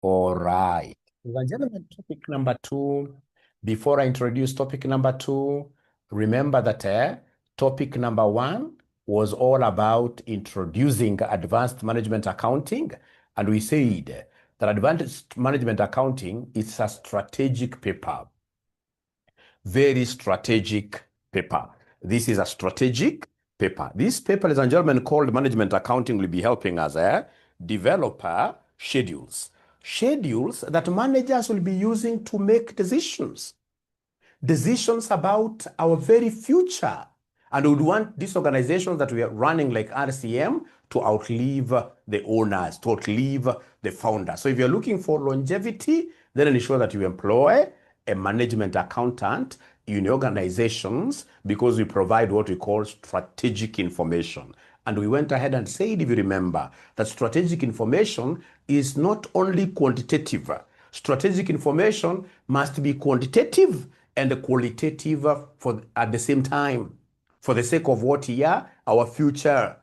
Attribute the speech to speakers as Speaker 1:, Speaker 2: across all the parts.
Speaker 1: All right. Ladies and gentlemen, topic number 2. Before I introduce topic number 2, remember that topic number 1 was all about introducing advanced management accounting. And we said that advanced management accounting is a strategic paper, very strategic paper. This is a strategic paper. This paper, ladies and gentlemen, called management accounting will be helping us develop schedules. Schedules that managers will be using to make decisions. Decisions about our very future. And we would want these organizations that we are running like RCM to outlive the owners, to outlive the founders. So if you're looking for longevity, then ensure that you employ a management accountant in your organizations, because we provide what we call strategic information. And we went ahead and said, if you remember, that strategic information is not only quantitative. Strategic information must be quantitative and qualitative at the same time, for the sake of what here? Our future.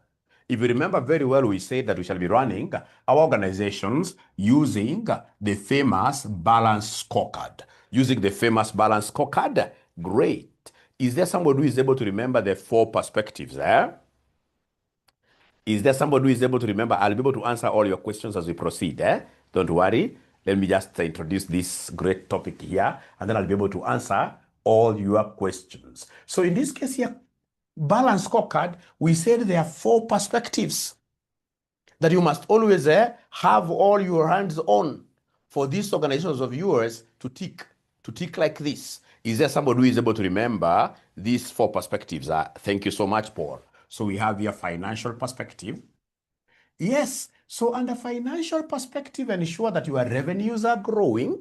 Speaker 1: If you remember very well, we said that we shall be running our organizations using the famous balance scorecard. Using the famous balance scorecard, great. Is there somebody who is able to remember the 4 perspectives there? Is there somebody who is able to remember? I'll be able to answer all your questions as we proceed. Don't worry. Let me just introduce this great topic here, and then I'll be able to answer all your questions. So in this case here, balance scorecard, we said there are 4 perspectives that you must always have all your hands on for these organizations of yours to tick like this. Is there somebody who is able to remember these 4 perspectives? Thank you so much, Paul. So we have your financial perspective. Yes, so under financial perspective, ensure that your revenues are growing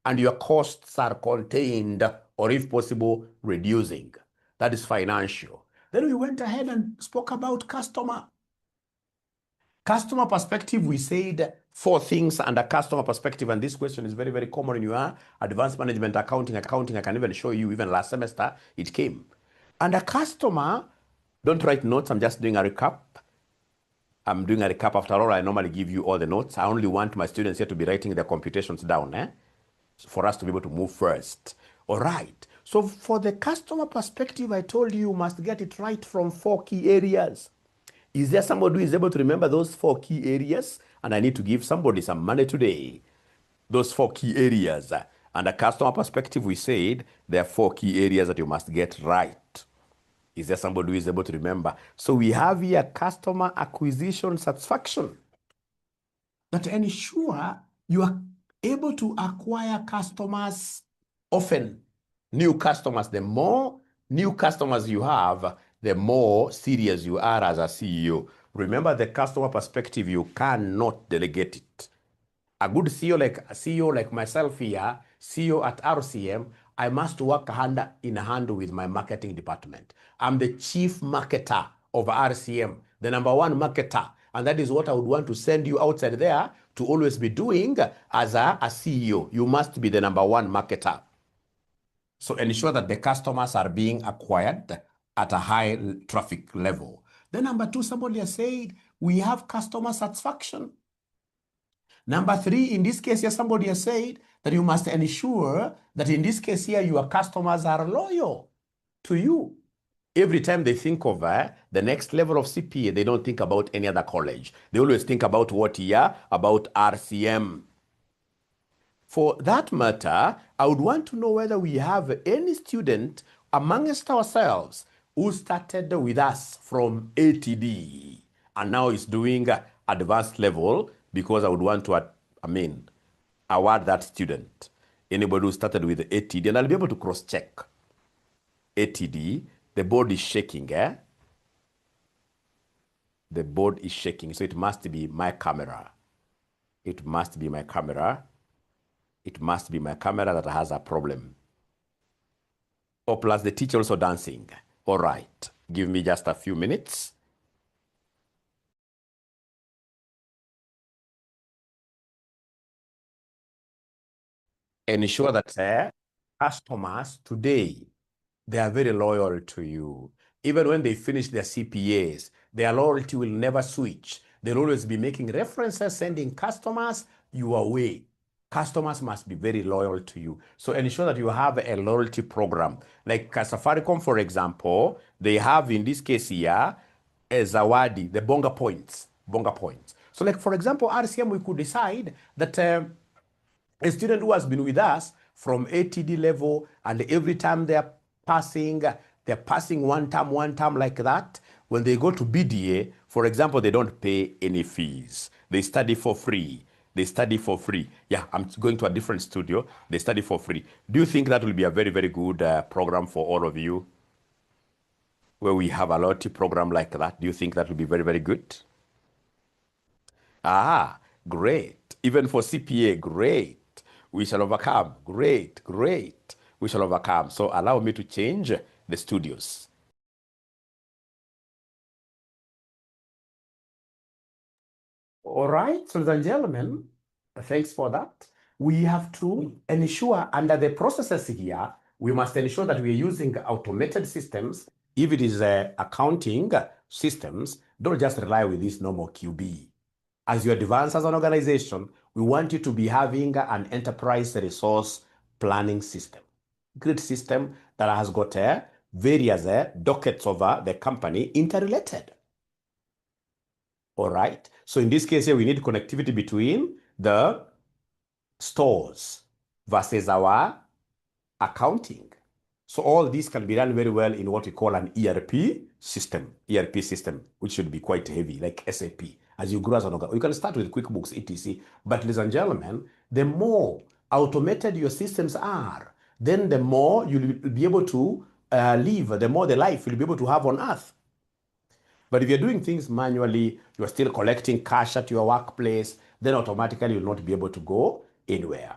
Speaker 1: and your costs are contained, or if possible, reducing. That is financial. Then we went ahead and spoke about customer. Customer perspective, we said 4 things under customer perspective, and this question is very, very common in your advanced management accounting. I can even show you, even last semester, it came. Under customer, don't write notes, I'm just doing a recap. I'm doing a recap. After all, I normally give you all the notes. I only want my students here to be writing their computations down, for us to be able to move first. All right. So for the customer perspective, I told you must get it right from 4 key areas. Is there somebody who is able to remember those 4 key areas? And I need to give somebody some money today. Those 4 key areas. Under customer perspective, we said there are 4 key areas that you must get right. Is there somebody who is able to remember? So we have here customer acquisition satisfaction. That ensure you are able to acquire customers often. New customers. The more new customers you have, the more serious you are as a CEO. Remember the customer perspective, you cannot delegate it. A good CEO like myself here, CEO at RCM, I must work hand in hand with my marketing department. I'm the chief marketer of RCM, the number 1 marketer. And that is what I would want to send you outside there to always be doing as a CEO. You must be the number 1 marketer. So ensure that the customers are being acquired at a high traffic level. Then number 2, somebody has said, we have customer satisfaction. Number 3, in this case here, somebody has said that you must ensure that in this case here, your customers are loyal to you. Every time they think of the next level of CPA, they don't think about any other college. They always think about what here? About RCM. For that matter, I would want to know whether we have any student amongst ourselves who started with us from ATD and now is doing advanced level, because I would want to, award that student. Anybody who started with ATD, and I'll be able to cross-check. ATD, the board is shaking, The board is shaking, so it must be my camera. It must be my camera. It must be my camera that has a problem. Oh, plus the teacher also dancing. All right, give me just a few minutes. Ensure that customers today, they are very loyal to you. Even when they finish their CPAs, their loyalty will never switch. They'll always be making references, sending customers your way. Customers must be very loyal to you. So ensure that you have a loyalty program. Like Safaricom, for example, they have in this case here, a Zawadi, the Bonga points. Bonga points. So like, for example, RCM, we could decide that a student who has been with us from ATD level, and every time they're passing one term like that. When they go to BDA, for example, they don't pay any fees. They study for free. They study for free. Yeah, I'm going to a different studio. They study for free. Do you think that will be a very, very good program for all of you? Where we have a loyalty program like that. Do you think that will be very, very good? Ah, great. Even for CPA, great. We shall overcome. Great, great. We shall overcome. So allow me to change the studios. All right, so ladies and gentlemen, thanks for that. We have to ensure under the processes here, we must ensure that we are using automated systems. If it is accounting systems, don't just rely with this normal QB. As you advance as an organization, we want you to be having an enterprise resource planning system. Great system that has got various dockets of the company interrelated. All right. So in this case here, we need connectivity between the stores versus our accounting. So all this can be done very well in what we call an ERP system, which should be quite heavy, like SAP. As you grow as an organization, you can start with QuickBooks, etc. But ladies and gentlemen, the more automated your systems are, then the more you'll be able to live, the more the life you'll be able to have on earth. But if you're doing things manually, you're still collecting cash at your workplace, then automatically you'll not be able to go anywhere.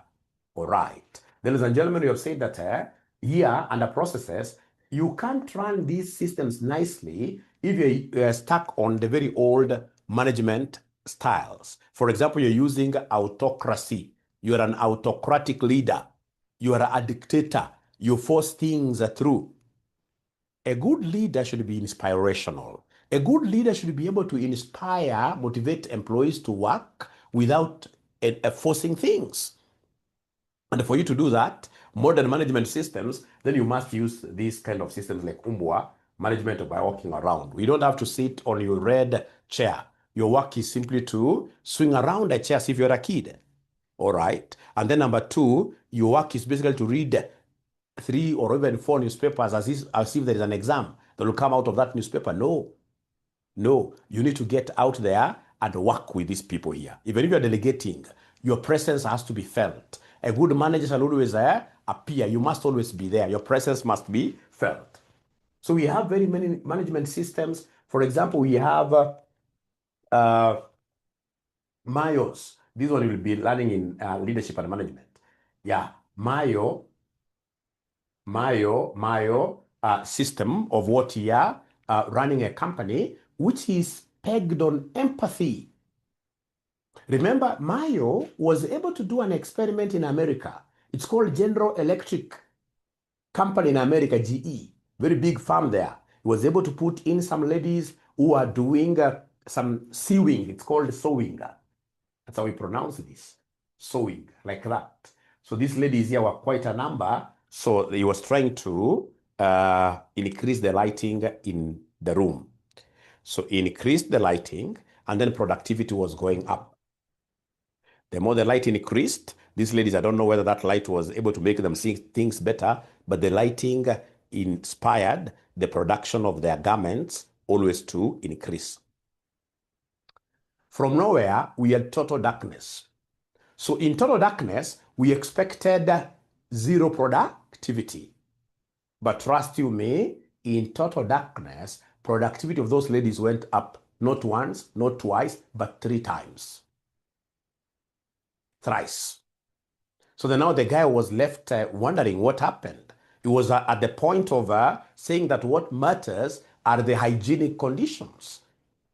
Speaker 1: All right. Ladies and gentlemen, we have said that here under processes, you can't run these systems nicely if you're stuck on the very old management styles. For example, you're using autocracy. You're an autocratic leader. You are a dictator. You force things through. A good leader should be inspirational. A good leader should be able to inspire, motivate employees to work without forcing things. And for you to do that, modern management systems, then you must use these kind of systems like Umbwa, management by walking around. You don't have to sit on your red chair. Your work is simply to swing around a chair as if you're a kid. All right. And then number two, your work is basically to read 3 or even 4 newspapers as if there is an exam that will come out of that newspaper. No, you need to get out there and work with these people here. Even if you're delegating, your presence has to be felt. A good manager shall always appear. You must always be there. Your presence must be felt. So we have very many management systems. For example, we have Mayos. This one will be learning in leadership and management. Yeah, Mayo system of what you are running a company, which is pegged on empathy. Remember, Mayo was able to do an experiment in America. It's called General Electric Company in America, GE, very big firm there. He was able to put in some ladies who are doing some sewing. It's called sewing. That's how we pronounce this, sewing, like that. So these ladies here were quite a number. So he was trying to increase the lighting in the room. So he increased the lighting, and then productivity was going up. The more the light increased, these ladies, I don't know whether that light was able to make them see things better, but the lighting inspired the production of their garments always to increase. From nowhere, we had total darkness. So in total darkness, we expected zero productivity. But trust you me, in total darkness, productivity of those ladies went up not once, not twice, but 3 times. Thrice. So then now the guy was left wondering what happened. He was at the point of saying that what matters are the hygienic conditions.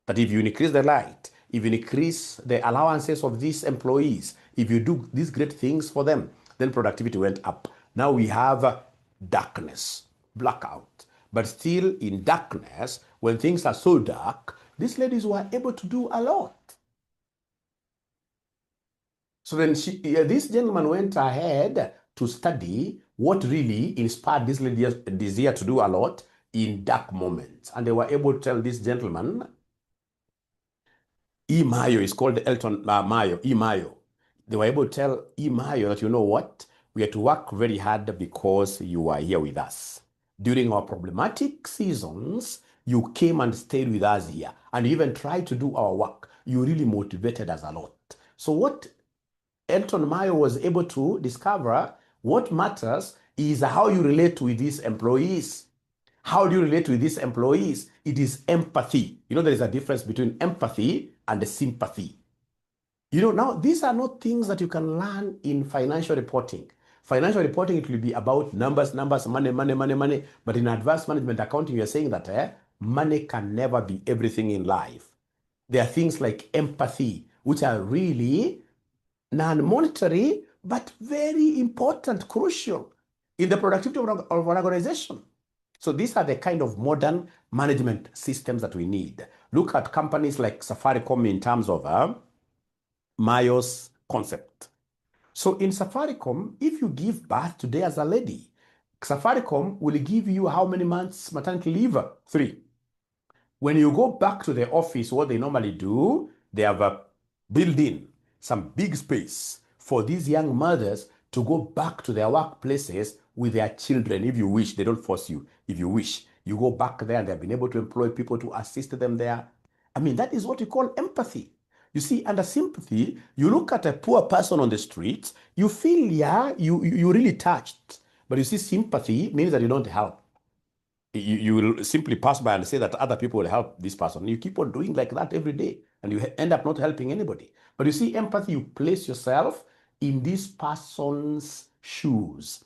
Speaker 1: That if you increase the light, if you increase the allowances of these employees, if you do these great things for them, then productivity went up. Now we have darkness, blackout. But still in darkness, when things are so dark, these ladies were able to do a lot. So then this gentleman went ahead to study what really inspired this lady desire to do a lot in dark moments. And they were able to tell this gentleman, E. Mayo is called Elton Mayo, E. Mayo. They were able to tell E. Mayo that, you know what, we had to work very hard because you are here with us. During our problematic seasons, you came and stayed with us here, and you even tried to do our work. You really motivated us a lot. So what Elton Mayo was able to discover, what matters is how you relate with these employees. How do you relate with these employees? It is empathy. You know, there is a difference between empathy and sympathy. You know, now these are not things that you can learn in financial reporting. Financial reporting, it will be about numbers, money, money, money, money. But in advanced management accounting, you're saying that money can never be everything in life. There are things like empathy, which are really non-monetary, but very important, crucial in the productivity of an organization. So these are the kind of modern management systems that we need. Look at companies like Safaricom in terms of Mayo's concept. So in Safaricom, if you give birth today as a lady, Safaricom will give you how many months maternity leave? 3. When you go back to the office, what they normally do, they have built in some big space for these young mothers to go back to their workplaces with their children. If you wish, they don't force you. If you wish, you go back there, and they've been able to employ people to assist them there. I mean, that is what we call empathy. You see, under sympathy, you look at a poor person on the streets, you feel, yeah, you really touched. But you see, sympathy means that you don't help. You will simply pass by and say that other people will help this person. You keep on doing like that every day, and you end up not helping anybody. But you see, empathy, you place yourself in this person's shoes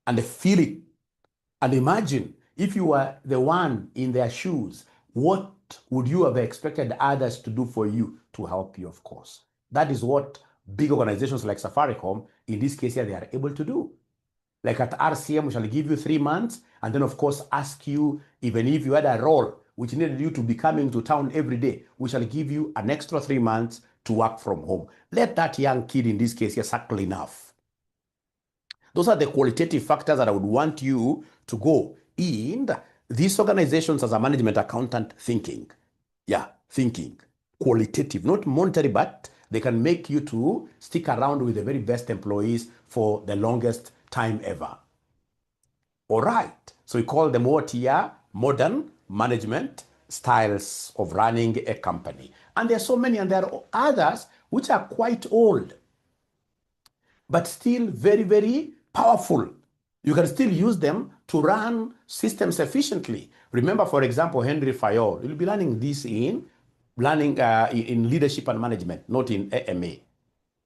Speaker 1: and feel it. And imagine if you were the one in their shoes, what would you have expected others to do for you to help you, of course? That is what big organizations like Safaricom, in this case here, they are able to do. Like at RCM, we shall give you 3 months, and then of course ask you, even if you had a role which needed you to be coming to town every day, we shall give you an extra 3 months to work from home. Let that young kid in this case here suckle enough. Those are the qualitative factors that I would want you to go in these organizations as a management accountant thinking. Yeah, thinking. Qualitative, not monetary, but they can make you to stick around with the very best employees for the longest time ever. All right. So we call them what here? Modern management styles of running a company. And there are so many, and there are others which are quite old, but still very, very powerful. You can still use them to run systems efficiently. Remember, for example, Henry Fayol. You'll be learning this in leadership and management, not in AMA.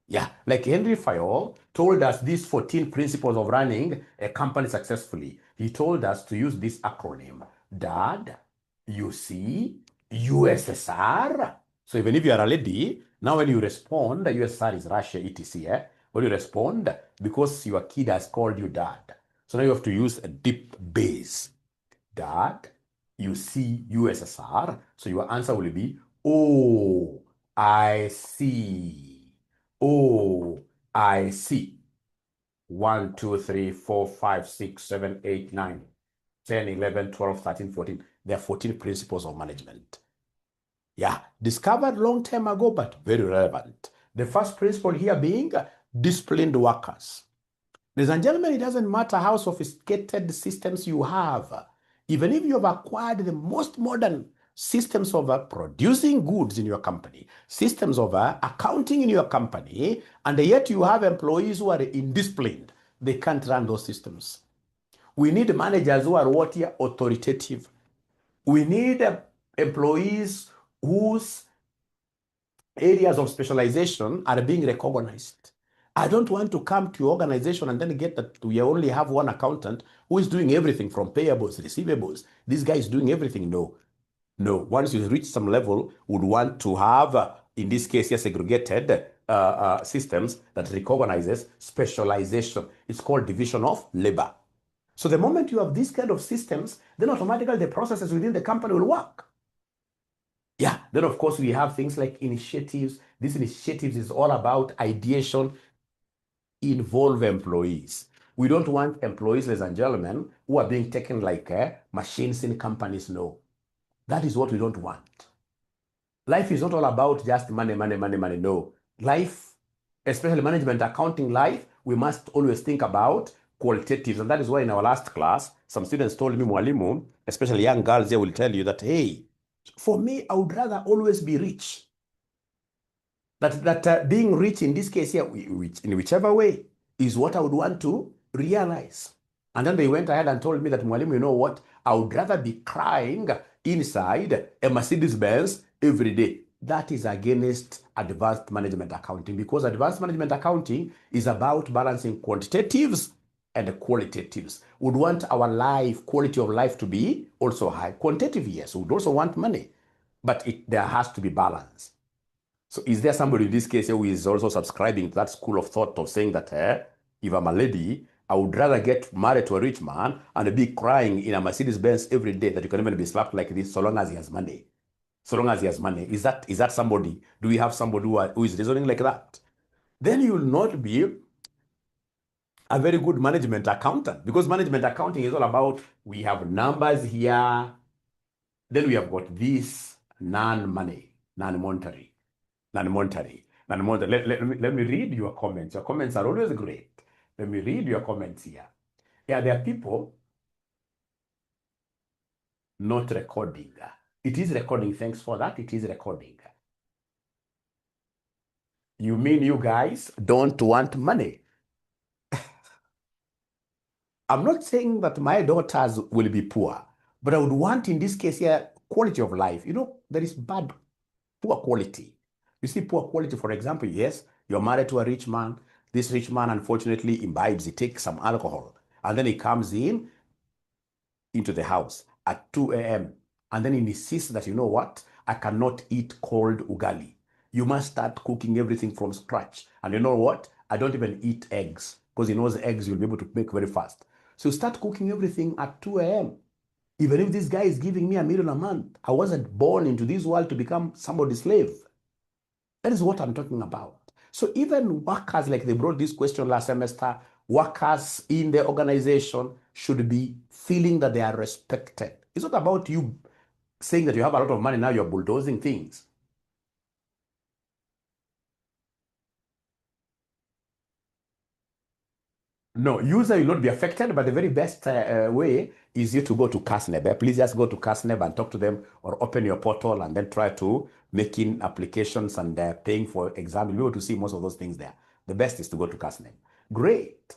Speaker 1: Yeah, like Henry Fayol told us these 14 principles of running a company successfully. He told us to use this acronym, DAD, UC, USSR. So even if you are a lady, now when you respond, USSR is Russia, etc. When you respond, because your kid has called you dad, so now you have to use a deep bass. Dad, UC, USSR. So your answer will be, oh, I see. Oh, I see. 1, 2, 3, 4, 5, 6, 7, 8, 9, 10, 11, 12, 13, 14. There are 14 principles of management. Yeah, discovered long time ago, but very relevant. The first principle here being disciplined workers. Ladies and gentlemen, it doesn't matter how sophisticated systems you have. Even if you have acquired the most modern systems of producing goods in your company, systems of accounting in your company, and yet you have employees who are indisciplined, they can't run those systems. We need managers who are what here? Authoritative. We need employees whose areas of specialization are being recognized. I don't want to come to your organization and then get that we only have one accountant who is doing everything from payables, receivables. This guy is doing everything. No. No. Once you reach some level, would want to have, in this case, segregated systems that recognizes specialization. It's called division of labor. So the moment you have these kind of systems, then automatically the processes within the company will work. Yeah, then of course we have things like initiatives. This initiative is all about ideation, involve employees. We don't want employees, ladies and gentlemen, who are being taken like machines in companies. No, that is what we don't want. Life is not all about just money, money, money, money. No. Life, especially management accounting life, we must always think about qualitatives. And that is why in our last class, some students told me, Mwalimu, especially young girls, they will tell you that, hey, for me, I would rather always be rich. That being rich in this case here, in whichever way, is what I would want to realize. And then they went ahead and told me that, Mwalimu, you know what? I would rather be crying inside a Mercedes-Benz every day. That is against advanced management accounting, because advanced management accounting is about balancing quantitatives and qualitatives. We would want our life, quality of life to be also high. Quantitative, yes, we would also want money, but there has to be balance. So is there somebody in this case who is also subscribing to that school of thought of saying that if I'm a lady, I would rather get married to a rich man and be crying in a Mercedes-Benz every day that you can even be slapped like this so long as he has money? So long as he has money. Is that somebody? Do we have somebody who is reasoning like that? Then you will not be a very good management accountant, because management accounting is all about, we have numbers here, then we have got this non-money, non-monetary. Let me read your comments. Your comments are always great. Let me read your comments here. Yeah, there are people not recording. It is recording. Thanks for that. It is recording. You mean you guys don't want money? I'm not saying that my daughters will be poor, but I would want, in this case here, quality of life. You know, there is poor quality. You see, poor quality, for example, yes, you're married to a rich man. This rich man, unfortunately, imbibes, he takes some alcohol, and then he comes into the house at 2 a.m. and then he insists that, you know what, I cannot eat cold ugali. You must start cooking everything from scratch. And you know what? I don't even eat eggs, because he knows eggs you'll be able to make very fast. So start cooking everything at 2 a.m. Even if this guy is giving me $1 million a month, I wasn't born into this world to become somebody's slave. That is what I'm talking about. So even workers, like they brought this question last semester, workers in the organization should be feeling that they are respected. It's not about you saying that you have a lot of money, now you're bulldozing things. No, user will not be affected, but the very best way is you to go to CASNEB. Please just go to CASNEB and talk to them, or open your portal and then try to make in applications and paying for exam. You'll be able to see most of those things there. The best is to go to CASNEB. Great.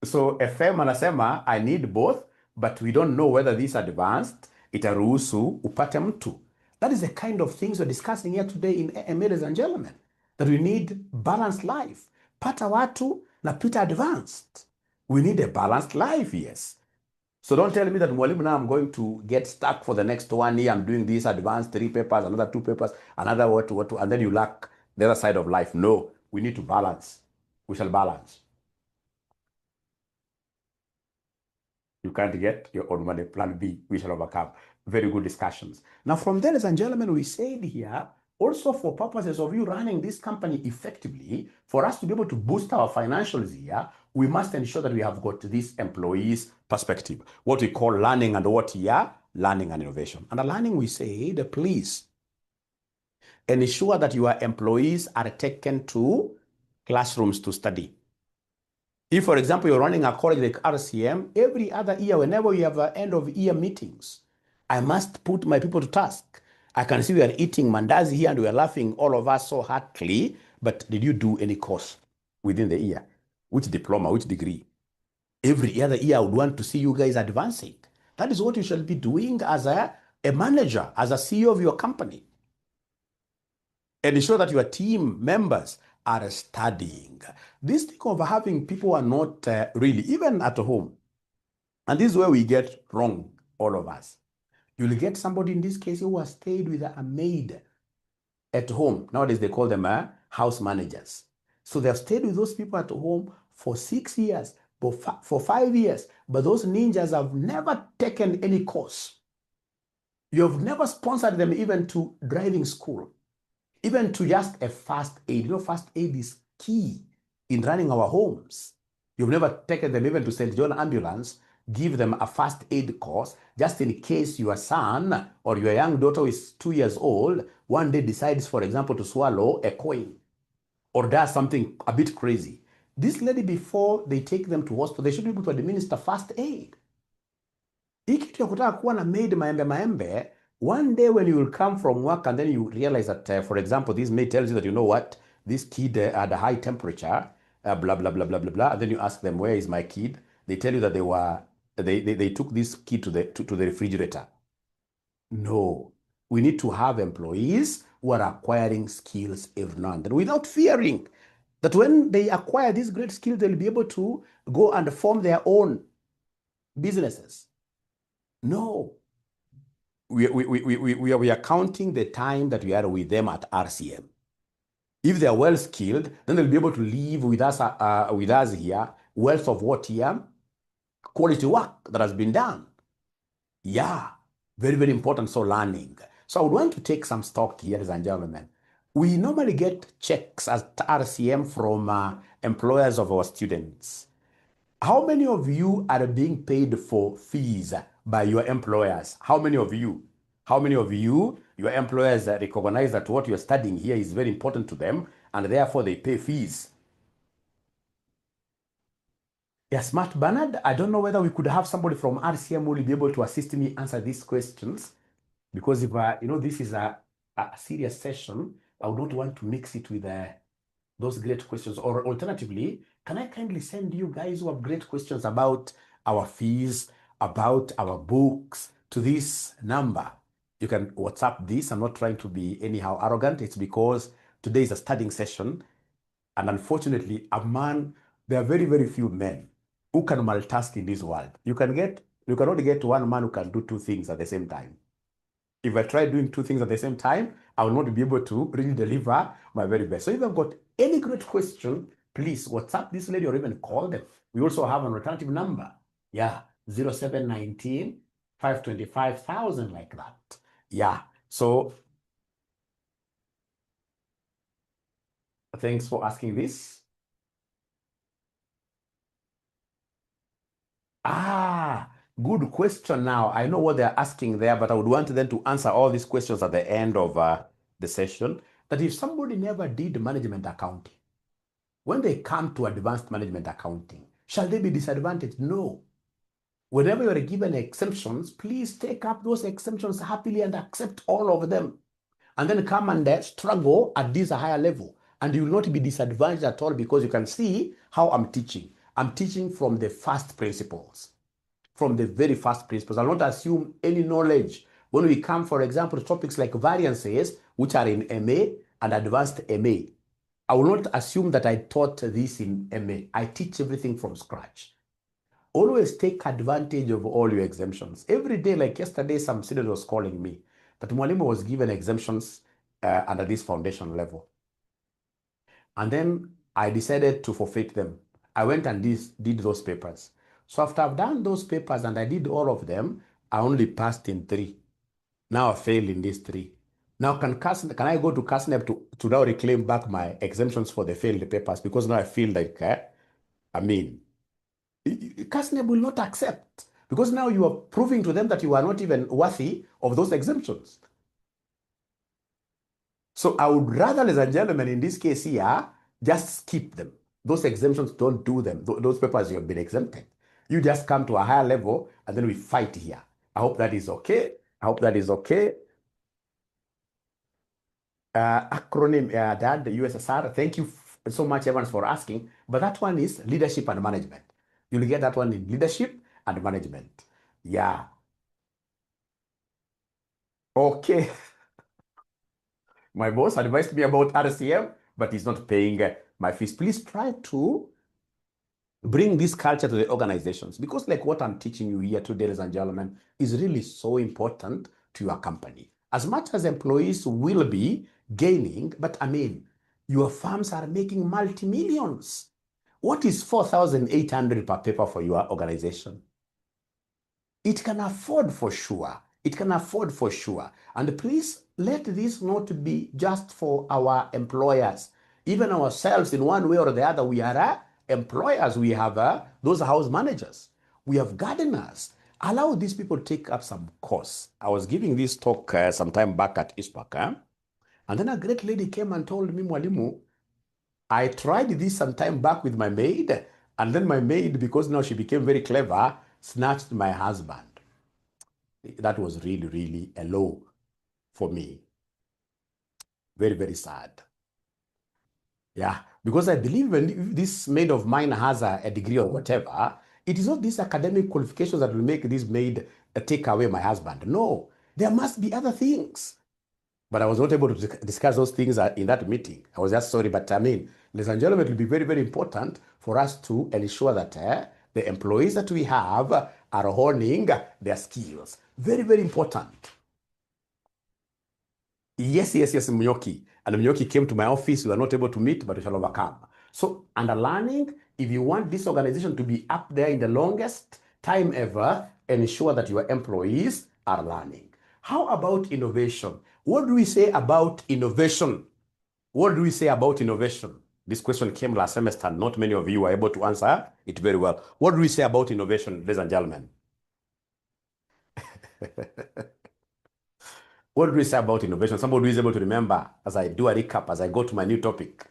Speaker 1: So FM anasema I need both, but we don't know whether this advanced itaruhusu upate mtu. That is the kind of things we're discussing here today in AM, ladies and gentlemen, that we need balanced life. Pata watu na pita advanced. We need a balanced life, yes. So don't tell me that, Mwalimu, now I'm going to get stuck for the next 1 year. I'm doing this advanced 3 papers, another 2 papers, another what, and then you lack the other side of life. No, we need to balance. We shall balance. You can't get your own money. Plan B, we shall overcome. Very good discussions. Now, from there, ladies and gentlemen, we said here, also for purposes of you running this company effectively, for us to be able to boost our financials here, we must ensure that we have got this employees perspective, what we call learning and what here, learning and innovation. And the learning, we said, please ensure that your employees are taken to classrooms to study. If, for example, you're running a college like RCM, every other year, whenever you have end of year meetings, I must put my people to task. I can see we are eating mandazi here and we are laughing, all of us, so heartily, but did you do any course within the year? Which diploma, which degree? Every other year, I would want to see you guys advancing. That is what you shall be doing as a manager, as a CEO of your company. And ensure that your team members are studying. This thing of having people who are not really, even at home, and this is where we get wrong, all of us. You'll get somebody in this case who has stayed with a maid at home. Nowadays, they call them house managers. So they've stayed with those people at home for 6 years, for 5 years, but those ninjas have never taken any course. You have never sponsored them even to driving school, even to just a first aid. You know, first aid is key in running our homes. You've never taken them even to St. John Ambulance, give them a first aid course, just in case your son or your young daughter who is 2 years old one day decides, for example, to swallow a coin or does something a bit crazy. This lady, before they take them to hospital, they should be able to administer first aid. Hii kitu ya kutaka kuwa na maid maembe, one day when you will come from work and then you realize that, for example, this maid tells you that, you know what, this kid had a high temperature, blah, blah, blah, blah, blah, blah. And then you ask them, where is my kid? They tell you that they took this kid to the refrigerator. No, we need to have employees who are acquiring skills every now and then without fearing that when they acquire these great skills, they'll be able to go and form their own businesses. No, we are counting the time that we are with them at RCM. If they are well skilled, then they'll be able to live with us here. Wealth of what here? Quality work that has been done. Yeah, very, very important. So learning. So I would want to take some stock here, ladies and gentlemen. We normally get checks at RCM from employers of our students. How many of you are being paid for fees by your employers? How many of you? How many of you, your employers recognize that what you're studying here is very important to them and therefore they pay fees? Yeah, Smart Bernard, I don't know whether we could have somebody from RCM who will be able to assist me answer these questions, because if this is a serious session, I would not want to mix it with those great questions. Or alternatively, can I kindly send you guys who have great questions about our fees, about our books, to this number? You can WhatsApp this. I'm not trying to be anyhow arrogant. It's because today is a studying session. And unfortunately, there are very, very few men who can multitask in this world. You can only get one man who can do two things at the same time. If I try doing two things at the same time, I will not be able to really deliver my very best. So if I've got any great question, please WhatsApp this lady or even call them. We also have an alternative number. Yeah, 0719 525,000, like that. Yeah, so thanks for asking this. Good question now. I know what they're asking there, but I would want them to answer all these questions at the end of the session. That if somebody never did management accounting, when they come to advanced management accounting, shall they be disadvantaged? No. Whenever you are given exemptions, please take up those exemptions happily and accept all of them. And then come and struggle at this higher level. And you will not be disadvantaged at all, because you can see how I'm teaching. I'm teaching from the first principles. From the very first principles. I'll not assume any knowledge. When we come, for example, to topics like variances, which are in MA and advanced MA, I will not assume that I taught this in MA. I teach everything from scratch. Always take advantage of all your exemptions. Every day, like yesterday, some student was calling me that Mwalimu was given exemptions under this foundation level. And then I decided to forfeit them. I went and did those papers. So after I've done those papers and I did all of them, I only passed in 3. Now I failed in these 3. Now can I go to CASNEP to now reclaim back my exemptions for the failed papers? Because now I feel like, CASNEP will not accept, because now you are proving to them that you are not even worthy of those exemptions. So I would rather, ladies and gentlemen, in this case here, just skip them. Those exemptions, don't do them. Those papers, you have been exempted. You just come to a higher level and then we fight here. I hope that is okay. I hope that is okay. Acronym, Dad, the USSR. Thank you so much, Evans, for asking. But that one is leadership and management. You'll get that one in leadership and management. Yeah. Okay. My boss advised me about RCM, but he's not paying my fees. Please try to bring this culture to the organizations, because like what I'm teaching you here today, ladies and gentlemen, is really so important to your company. As much as employees will be gaining, but your firms are making multi-millions. What is 4,800 per paper for your organization? It can afford for sure. It can afford for sure. And please let this not be just for our employers. Even ourselves, in one way or the other, we are employers. We have those house managers. We have gardeners. Allow these people to take up some course. I was giving this talk some time back at Eastpark, and then a great lady came and told me, Mwalimu, I tried this some time back with my maid, and then my maid, because now she became very clever, snatched my husband. That was really, really a low for me. Very, very sad. Yeah, because I believe when this maid of mine has a degree or whatever, it is not these academic qualifications that will make this maid take away my husband. No, there must be other things. But I was not able to discuss those things in that meeting. I was just sorry, but I mean, ladies and gentlemen, it will be very, very important for us to ensure that the employees that we have are honing their skills. Very, very important. Yes, Mnyoki. And Mnyoki came to my office. We were not able to meet, but we shall overcome. So, under learning, if you want this organization to be up there in the longest time ever, ensure that your employees are learning. How about innovation? What do we say about innovation? What do we say about innovation? This question came last semester. Not many of you were able to answer it very well. What do we say about innovation, ladies and gentlemen? What do we say about innovation? Somebody who is able to remember as I do a recap, as I go to my new topic.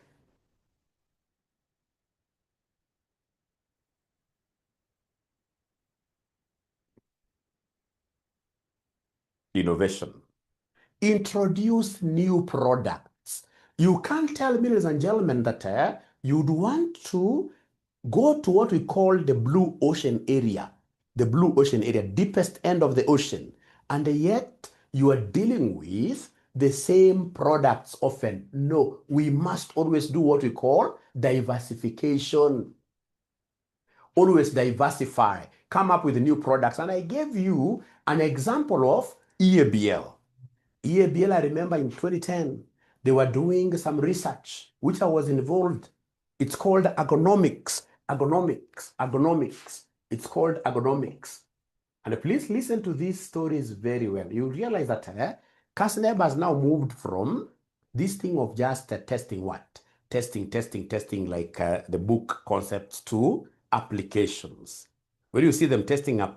Speaker 1: Innovation. Introduce new products. You can't tell me, ladies and gentlemen, that you'd want to go to what we call the blue ocean area, deepest end of the ocean, and yet you are dealing with the same products often. No, we must always do what we call diversification. Always diversify, come up with new products. And I gave you an example of EABL. EABL, I remember in 2010, they were doing some research, which I was involved. It's called agronomics. It's called agronomics. And please listen to these stories very well. You realize that CASNEB has now moved from this thing of just testing what? Testing, like the book concepts to applications. When you see them testing a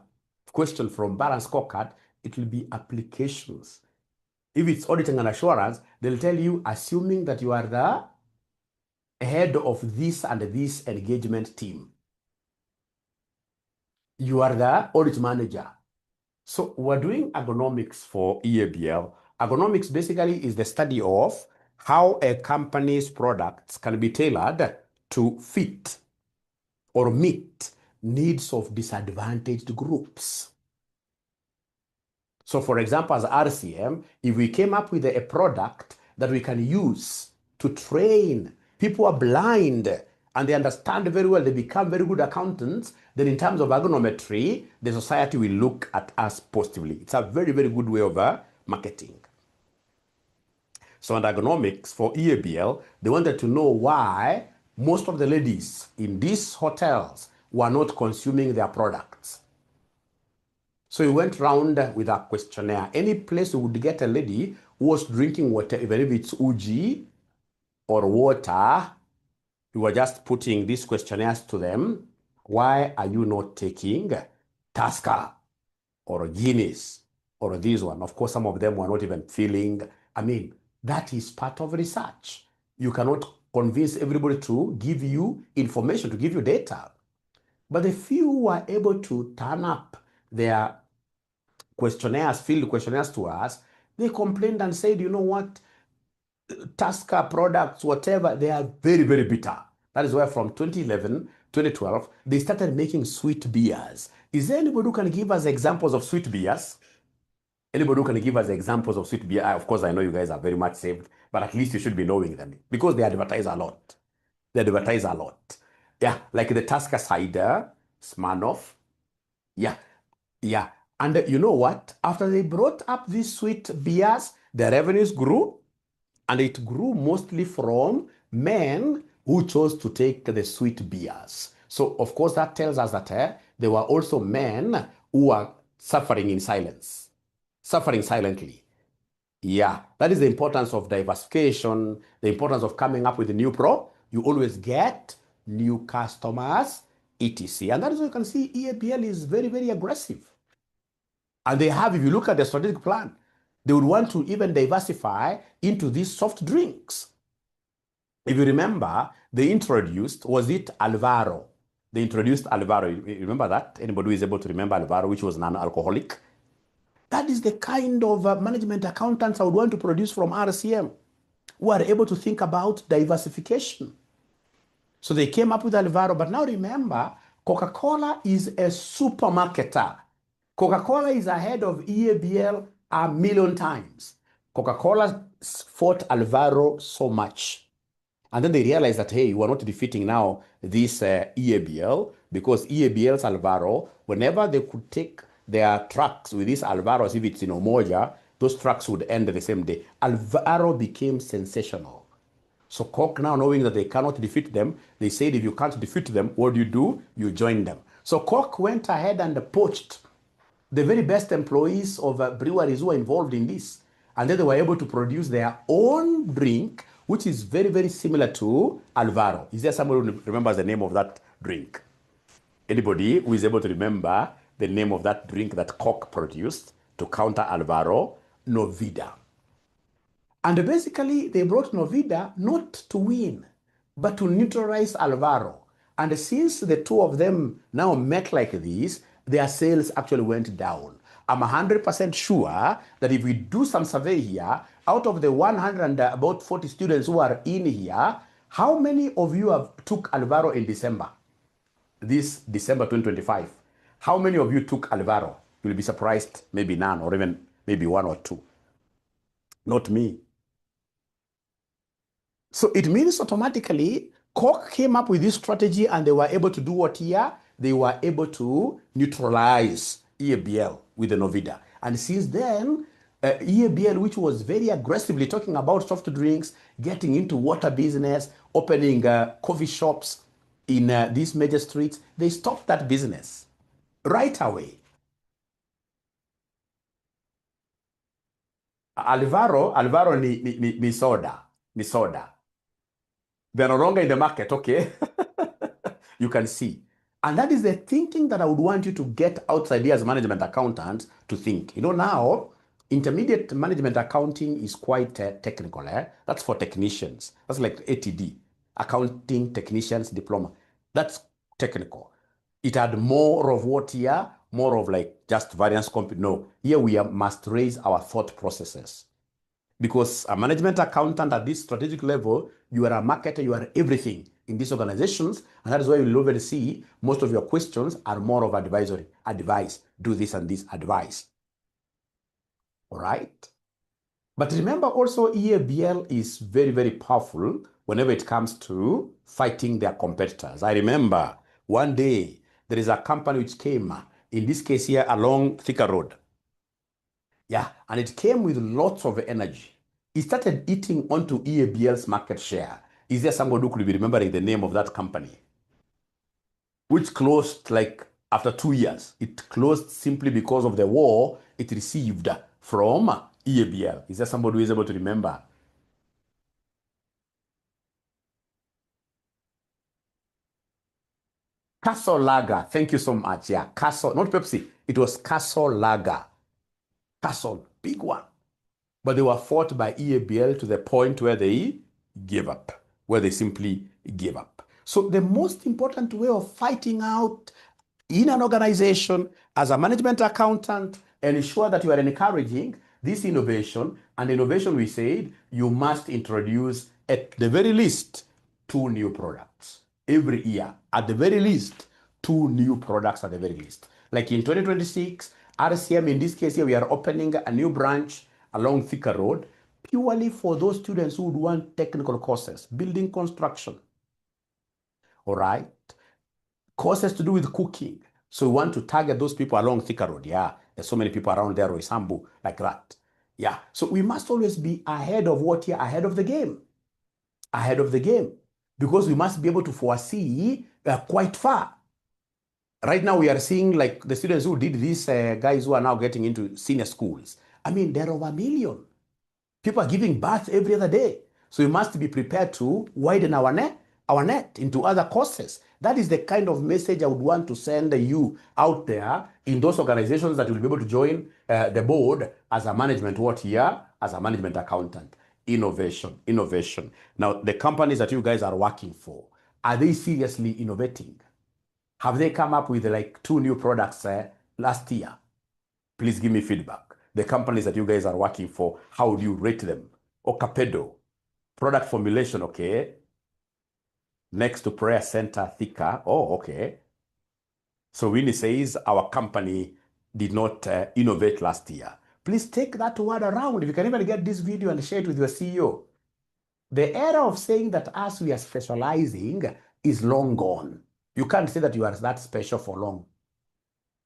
Speaker 1: question from balance scorecard, it will be applications. If it's auditing and assurance, they'll tell you, assuming that you are the head of this and this engagement team. You are the audit manager. So we're doing agronomics for EABL. Agronomics basically is the study of how a company's products can be tailored to fit or meet needs of disadvantaged groups. So for example, as RCM, if we came up with a product that we can use to train people who are blind and they understand very well, they become very good accountants, then in terms of agronometry, the society will look at us positively. It's a very, very good way of marketing. So under agronomics for EABL, they wanted to know why most of the ladies in these hotels were not consuming their products. So we went round with a questionnaire. Any place we would get a lady who was drinking water, even if it's Uji or water, we were just putting these questionnaires to them. Why are you not taking Tusker or Guinness or this one? Of course, some of them were not even feeling. I mean, that is part of research. You cannot convince everybody to give you information, to give you data. But the few who were able to turn up their questionnaires, field questionnaires to us, they complained and said, you know what, Tusker products, whatever, they are very, very bitter. That is why from 2011, 2012, they started making sweet beers. Is there anybody who can give us examples of sweet beers? Anybody who can give us examples of sweet beer? Of course, I know you guys are very much saved, but at least you should be knowing them because they advertise a lot. Yeah, like the Tusker cider, Smirnoff. Yeah. And you know what? After they brought up these sweet beers, their revenues grew, and it grew mostly from men who chose to take the sweet beers. So, of course, that tells us that there were also men who were suffering in silence. suffering silently. Yeah, that is the importance of diversification, the importance of coming up with a new pro. You always get new customers, etc. And that is why you can see EAPL is very, very aggressive. And they have, if you look at the strategic plan, they would want to even diversify into these soft drinks. If you remember, they introduced, was it Alvaro? They introduced Alvaro. You remember that? Anybody who is able to remember Alvaro, which was non-alcoholic? That is the kind of management accountants I would want to produce from RCM, who are able to think about diversification. So they came up with Alvaro, but now remember, Coca-Cola is a supermarketer. Coca-Cola is ahead of EABL a million times. Coca-Cola fought Alvaro so much. And then they realized that, hey, we're not defeating now this EABL, because EABL's Alvaro, whenever they could take their trucks with these Alvaros, if it's in Omoja, those trucks would end the same day. Alvaro became sensational. So Coke, now knowing that they cannot defeat them, they said, if you can't defeat them, what do? You join them. So Coke went ahead and poached the very best employees of breweries who were involved in this. And then they were able to produce their own drink, which is very, very similar to Alvaro. Is there someone who remembers the name of that drink? Anybody who is able to remember the name of that drink that Coke produced to counter Alvaro? Novida. And basically, they brought Novida not to win, but to neutralize Alvaro. And since the two of them now met like this, their sales actually went down. I'm 100% sure that if we do some survey here, out of the 100 and about 40 students who are in here, how many of you have took Alvaro in December? This December 2025. How many of you took Alvaro? You'll be surprised, maybe none, or even maybe one or two. Not me. So it means automatically Coke came up with this strategy and they were able to do what here? They were able to neutralize EABL with the Novida. And since then, EABL, which was very aggressively talking about soft drinks, getting into water business, opening coffee shops in these major streets, they stopped that business right away. Alvaro ni soda. They're no longer in the market, okay? You can see. And that is the thinking that I would want you to get outside here as management accountants to think. You know, now, intermediate management accounting is quite technical. That's for technicians. That's like ATD, accounting technicians diploma. That's technical. It had more of what here? More of like just variance. No, here we must raise our thought processes. Because a management accountant at this strategic level, you are a marketer, you are everything in these organizations. And that is why you'll already see most of your questions are more of advisory. Advice, do this and this, advice. All right? But remember also, EABL is very, very powerful whenever it comes to fighting their competitors. I remember one day, there is a company which came, in this case here, along Thika Road. Yeah, and it came with lots of energy. It started eating onto EABL's market share. Is there someone who could be remembering the name of that company? Which closed like after 2 years. It closed simply because of the war it received from EABL. Is there somebody who is able to remember? Castle Lager. Thank you so much. Yeah, Castle, not Pepsi. It was Castle Lager. Castle, big one. But they were fought by EABL to the point where they gave up, where they simply gave up. So the most important way of fighting out in an organization as a management accountant, ensure that you are encouraging this innovation. And innovation, we said, you must introduce at the very least 2 new products every year. At the very least, 2 new products at the very least. Like in 2026, RCM, in this case here, we are opening a new branch along Thika Road, purely for those students who would want technical courses, building construction. All right? Courses to do with cooking. So we want to target those people along Thika Road. Yeah, there's so many people around there, Roysambu, like that. Yeah, so we must always be ahead of what here, ahead of the game. Ahead of the game. Because we must be able to foresee quite far. Right now, we are seeing like the students who did this, guys who are now getting into senior schools. I mean, there are over 1 million. People are giving birth every other day. So we must be prepared to widen our net into other courses. That is the kind of message I would want to send you out there in those organizations that will be able to join the board as a management as a management accountant. Innovation, innovation. Now, the companies that you guys are working for, are they seriously innovating? Have they come up with like 2 new products last year? Please give me feedback. The companies that you guys are working for, how do you rate them? Okapedo, product formulation, okay. Next to prayer center, Thika. Oh, okay. So Winnie says our company did not innovate last year. Please take that word around. If you can even get this video and share it with your CEO. The era of saying that us we are specializing is long gone. You can't say that you are that special for long.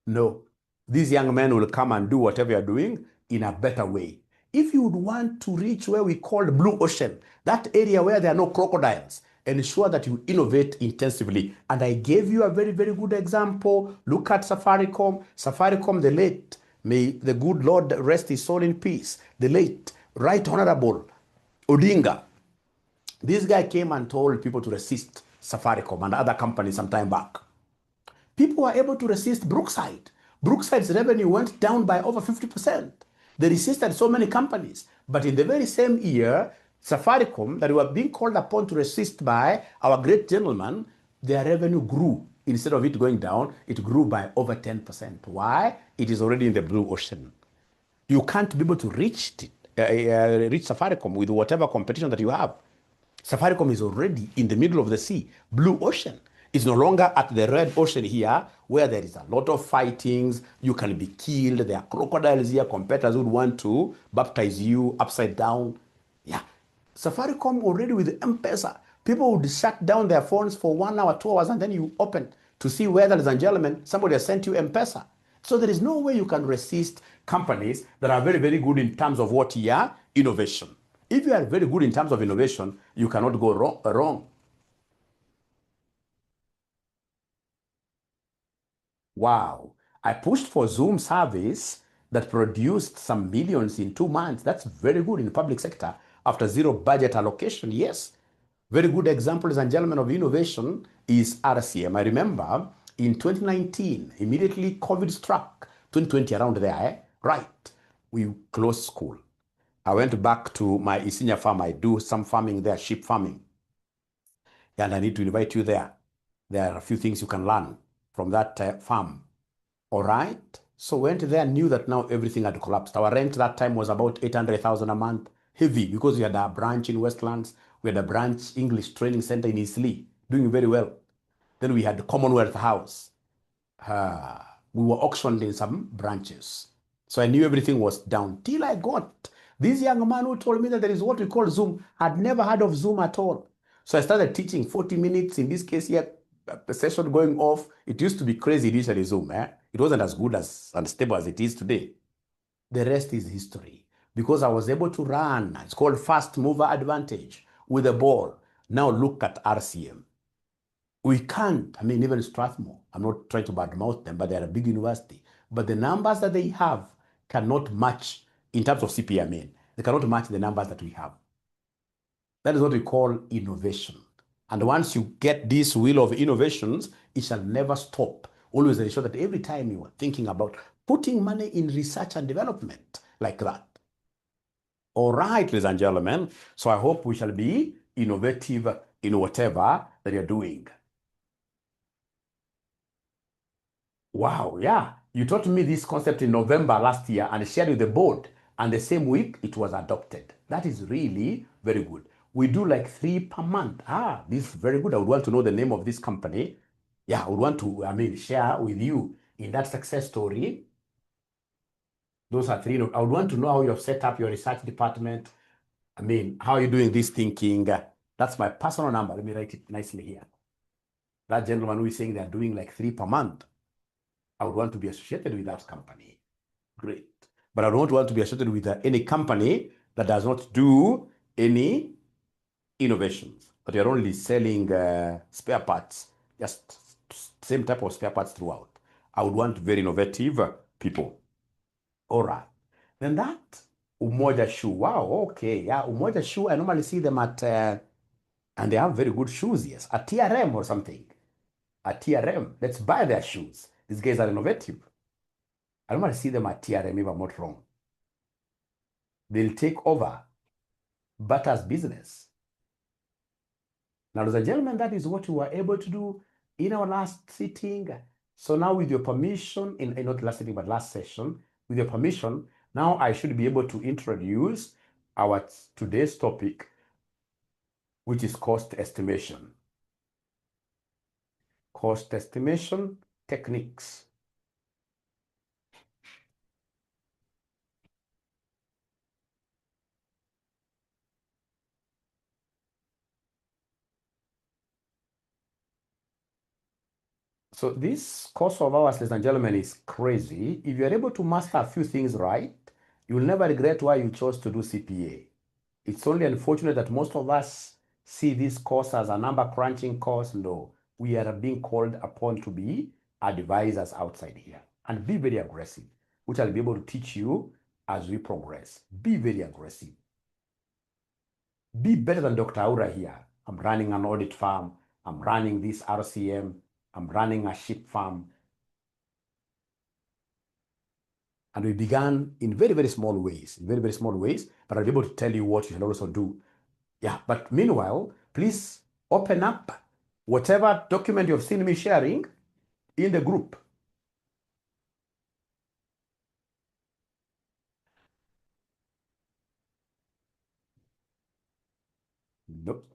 Speaker 1: No. These young men will come and do whatever you're doing in a better way. If you would want to reach where we call the blue ocean, that area where there are no crocodiles, ensure that you innovate intensively. And I gave you a very, very good example. Look at Safaricom. Safaricom, the late, may the good Lord rest his soul in peace, the late, Right Honorable Odinga. This guy came and told people to resist Safaricom and other companies some time back. People were able to resist Brookside. Brookside's revenue went down by over 50%. They resisted so many companies. But in the very same year, Safaricom, that were being called upon to resist by our great gentleman, their revenue grew. Instead of it going down, it grew by over 10%. Why? It is already in the blue ocean. You can't be able to reach Safaricom with whatever competition that you have. Safaricom is already in the middle of the sea, blue ocean. It's no longer at the red ocean here, where there is a lot of fightings. You can be killed. There are crocodiles here. Competitors would want to baptize you upside down. Yeah. Safaricom already with M-Pesa. People would shut down their phones for 1 hour, 2 hours, and then you open to see whether, ladies and gentlemen, somebody has sent you M-Pesa. So there is no way you can resist companies that are very, very good in terms of what here? Innovation. If you are very good in terms of innovation, you cannot go wrong. Wow. I pushed for Zoom service that produced some millions in 2 months. That's very good in the public sector after zero budget allocation. Yes. Very good example, ladies and gentlemen, of innovation is RCM. I remember in 2019, immediately COVID struck, 2020 around there, right? We closed school. I went back to my Isinya farm. I do some farming there, sheep farming. And I need to invite you there. There are a few things you can learn from that farm. All right. So went there, knew that now everything had collapsed. Our rent that time was about 800,000 a month. Heavy, because we had a branch in Westlands. We had a branch English training center in Eastleigh, doing very well. Then we had the Commonwealth House. We were auctioned in some branches. So I knew everything was down till I got this young man who told me that there is what we call Zoom. I'd never heard of Zoom at all. So I started teaching 40 minutes, in this case here, a session going off. It used to be crazy initially, Zoom. It wasn't as good and stable as it is today. The rest is history. Because I was able to run, it's called fast mover advantage, with the ball. Now look at RCM. We can't, I mean, even Strathmore, I'm not trying to badmouth them, but they're a big university. But the numbers that they have cannot match, in terms of CPA, I mean, they cannot match the numbers that we have. That is what we call innovation. And once you get this wheel of innovations, it shall never stop. Always ensure that every time you are thinking about putting money in research and development like that. All right, ladies and gentlemen. So I hope we shall be innovative in whatever that you're doing. Wow, yeah. You taught me this concept in November last year and shared with the board. And the same week, it was adopted. That is really very good. We do like 3 per month. This is very good. I would want to know the name of this company. Yeah, I would want to, share with you in that success story. Those are 3. I would want to know how you have set up your research department. How are you doing this thinking? That's my personal number. Let me write it nicely here. That gentleman who is saying they're doing like 3 per month. I would want to be associated with that company. Great. But I don't want to be associated with any company that does not do any innovations, but you're only selling spare parts, just same type of spare parts throughout. I would want very innovative people. All right. Then that Umoja shoe. Wow, okay. Yeah, Umoja shoe. I normally see them at, and they have very good shoes, yes. At TRM or something. At TRM. Let's buy their shoes. These guys are innovative. I normally see them at TRM if I'm not wrong. They'll take over Bata's business. Now, ladies and gentlemen, that is what we were able to do in our last sitting. So now with your permission, in not last sitting, but last session, with your permission, now I should be able to introduce our today's topic, which is cost estimation. Cost estimation techniques. So this course of ours, ladies and gentlemen, is crazy. If you're able to master a few things right, you'll never regret why you chose to do CPA. It's only unfortunate that most of us see this course as a number crunching course. No, we are being called upon to be advisors outside here and be very aggressive, which I'll be able to teach you as we progress. Be very aggressive. Be better than Dr. Aura here. I'm running an audit firm. I'm running this RCM. I'm running a sheep farm. And we began in very, very small ways, but I'll be able to tell you what you should also do. Yeah, but meanwhile, please open up whatever document you've seen me sharing in the group. Nope.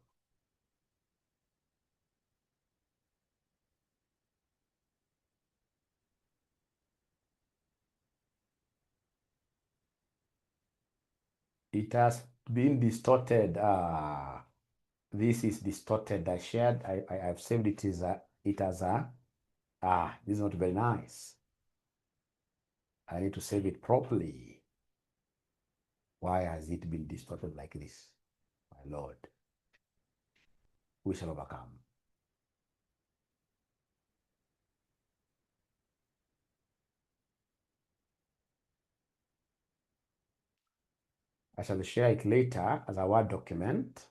Speaker 1: It has been distorted. This is distorted. I shared, I've saved it as this is not very nice. I need to save it properly. Why has it been distorted like this? My Lord, we shall overcome. I shall share it later as a Word document.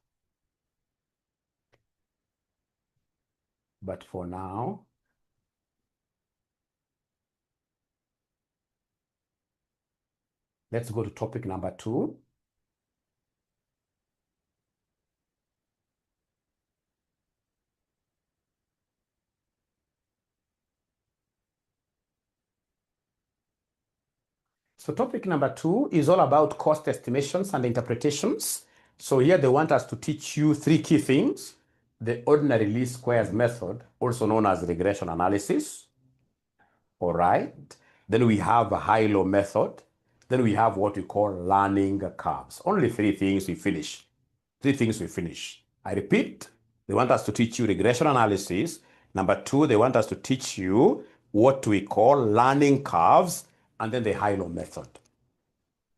Speaker 1: But for now, let's go to topic number 2. So topic number 2 is all about cost estimations and interpretations. So here they want us to teach you 3 key things: the ordinary least squares method, also known as regression analysis. All right. Then we have a high-low method. Then we have what we call learning curves. Only 3 things we finish. 3 things we finish. I repeat, they want us to teach you regression analysis. Number 2, they want us to teach you what we call learning curves, and then the high-low method.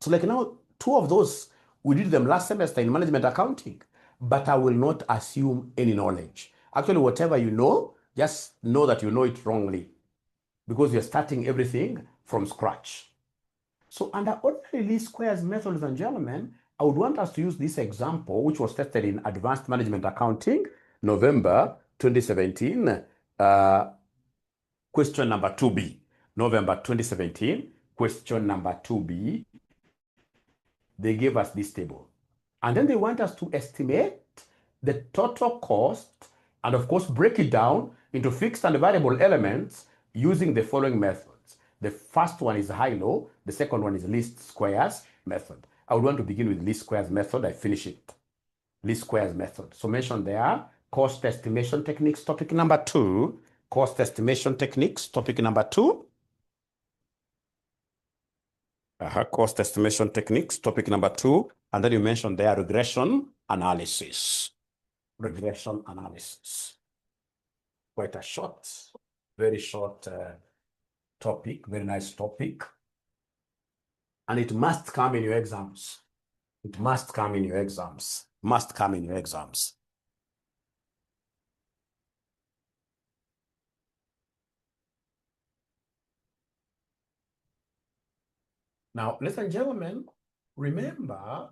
Speaker 1: So like now, 2 of those, we did them last semester in management accounting, but I will not assume any knowledge. Actually, whatever you know, just know that you know it wrongly because you're starting everything from scratch. So under ordinary least squares method, ladies and gentlemen, I would want us to use this example, which was tested in Advanced Management Accounting, November 2017, question number 2B. November 2017, question number 2B. They gave us this table. And then they want us to estimate the total cost and, of course, break it down into fixed and variable elements using the following methods. The first one is high-low. The second one is least squares method. I would want to begin with least squares method. I finish it. Least squares method. So mentioned there, cost estimation techniques, topic number 2. Cost estimation techniques, topic number 2. Cost estimation techniques, topic number 2. And then you mentioned there regression analysis. Regression analysis. Quite a short, very short topic, very nice topic. And it must come in your exams. It must come in your exams. Must come in your exams. Now, ladies and gentlemen, remember,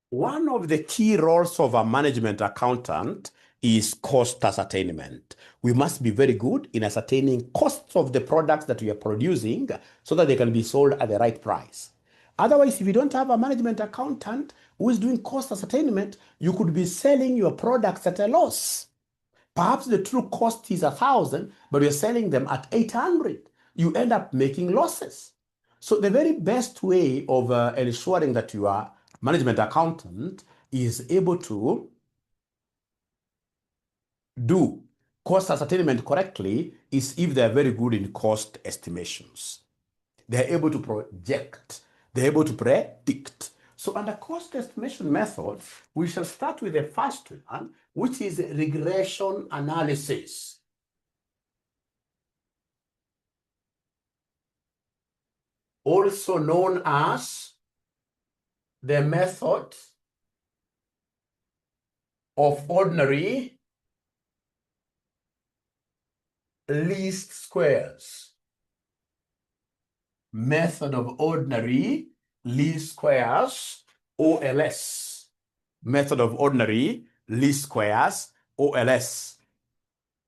Speaker 1: one of the key roles of a management accountant is cost ascertainment. We must be very good in ascertaining costs of the products that we are producing so that they can be sold at the right price. Otherwise, if you don't have a management accountant who is doing cost ascertainment, you could be selling your products at a loss. Perhaps the true cost is 1,000, but you're selling them at 800. You end up making losses. So the very best way of ensuring that your management accountant is able to do cost ascertainment correctly is if they're very good in cost estimations. They're able to project. They're able to predict. So under cost estimation method, we shall start with the first one, which is regression analysis. Also known as the method of ordinary least squares. Method of ordinary least squares, OLS. Method of ordinary least squares, OLS.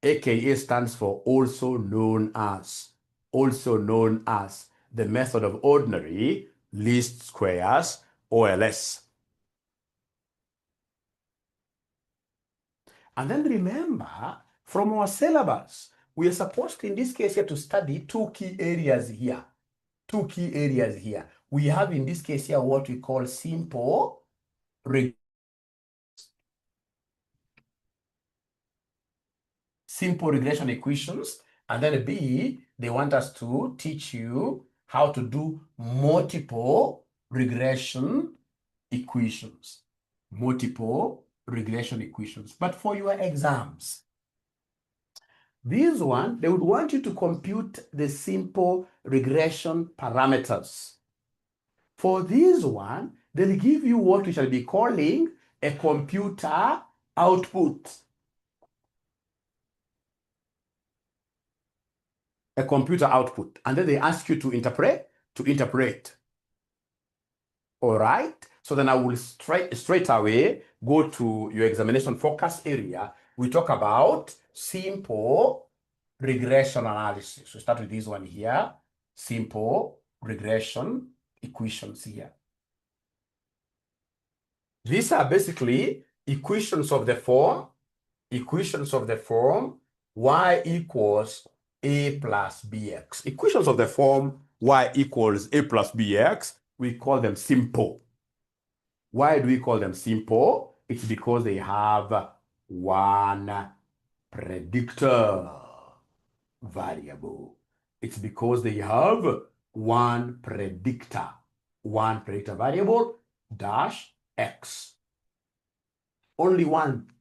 Speaker 1: AKA stands for also known as. Also known as the method of ordinary least squares, OLS. And then remember, from our syllabus, we are supposed to, in this case here, to study two key areas here. Two key areas here. We have in this case here what we call simple regression equations. And then B, they want us to teach you how to do multiple regression equations. Multiple regression equations. But for your exams, this one, they would want you to compute the simple regression parameters. For this one, they'll give you what we shall be calling a computer output. A computer output. And then they ask you to interpret. All right? So then I will straight away go to your examination focus area. We talk about simple regression analysis. So start with this one here. Simple regression equations here. These are basically equations of the form y equals a plus bx. Equations of the form y equals a plus bx, we call them simple. Why do we call them simple? It's because they have one predictor variable. It's because they have one predictor variable dash x. Only one.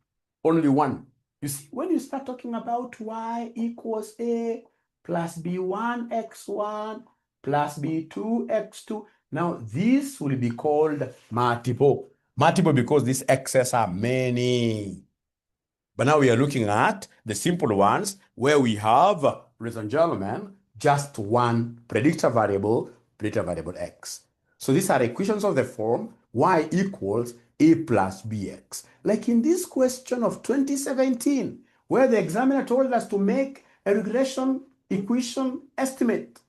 Speaker 1: You see, when you start talking about y equals a plus b1 x1 plus b2 x2, now this will be called multiple. Multiple because these x's are many. But now we are looking at the simple ones where we have, ladies and gentlemen, just one predictor variable x. So these are equations of the form y equals a plus bx. Like in this question of 2017, where the examiner told us to make a regression equation estimate.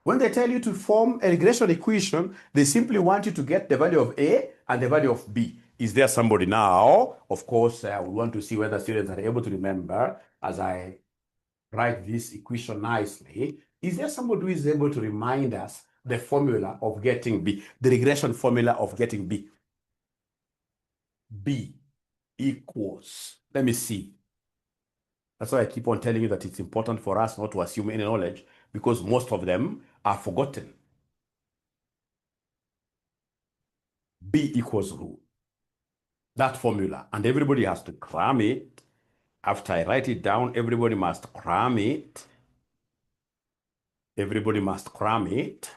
Speaker 1: When they tell you to form a regression equation, they simply want you to get the value of A and the value of B. Is there somebody now? Of course, we want to see whether students are able to remember as I write this equation nicely. Is there somebody who is able to remind us the formula of getting B, the regression formula of getting B? B equals, let me see. That's why I keep on telling you that it's important for us not to assume any knowledge because most of them are forgotten. B equals who? That formula. And everybody has to cram it. After I write it down, everybody must cram it. Everybody must cram it.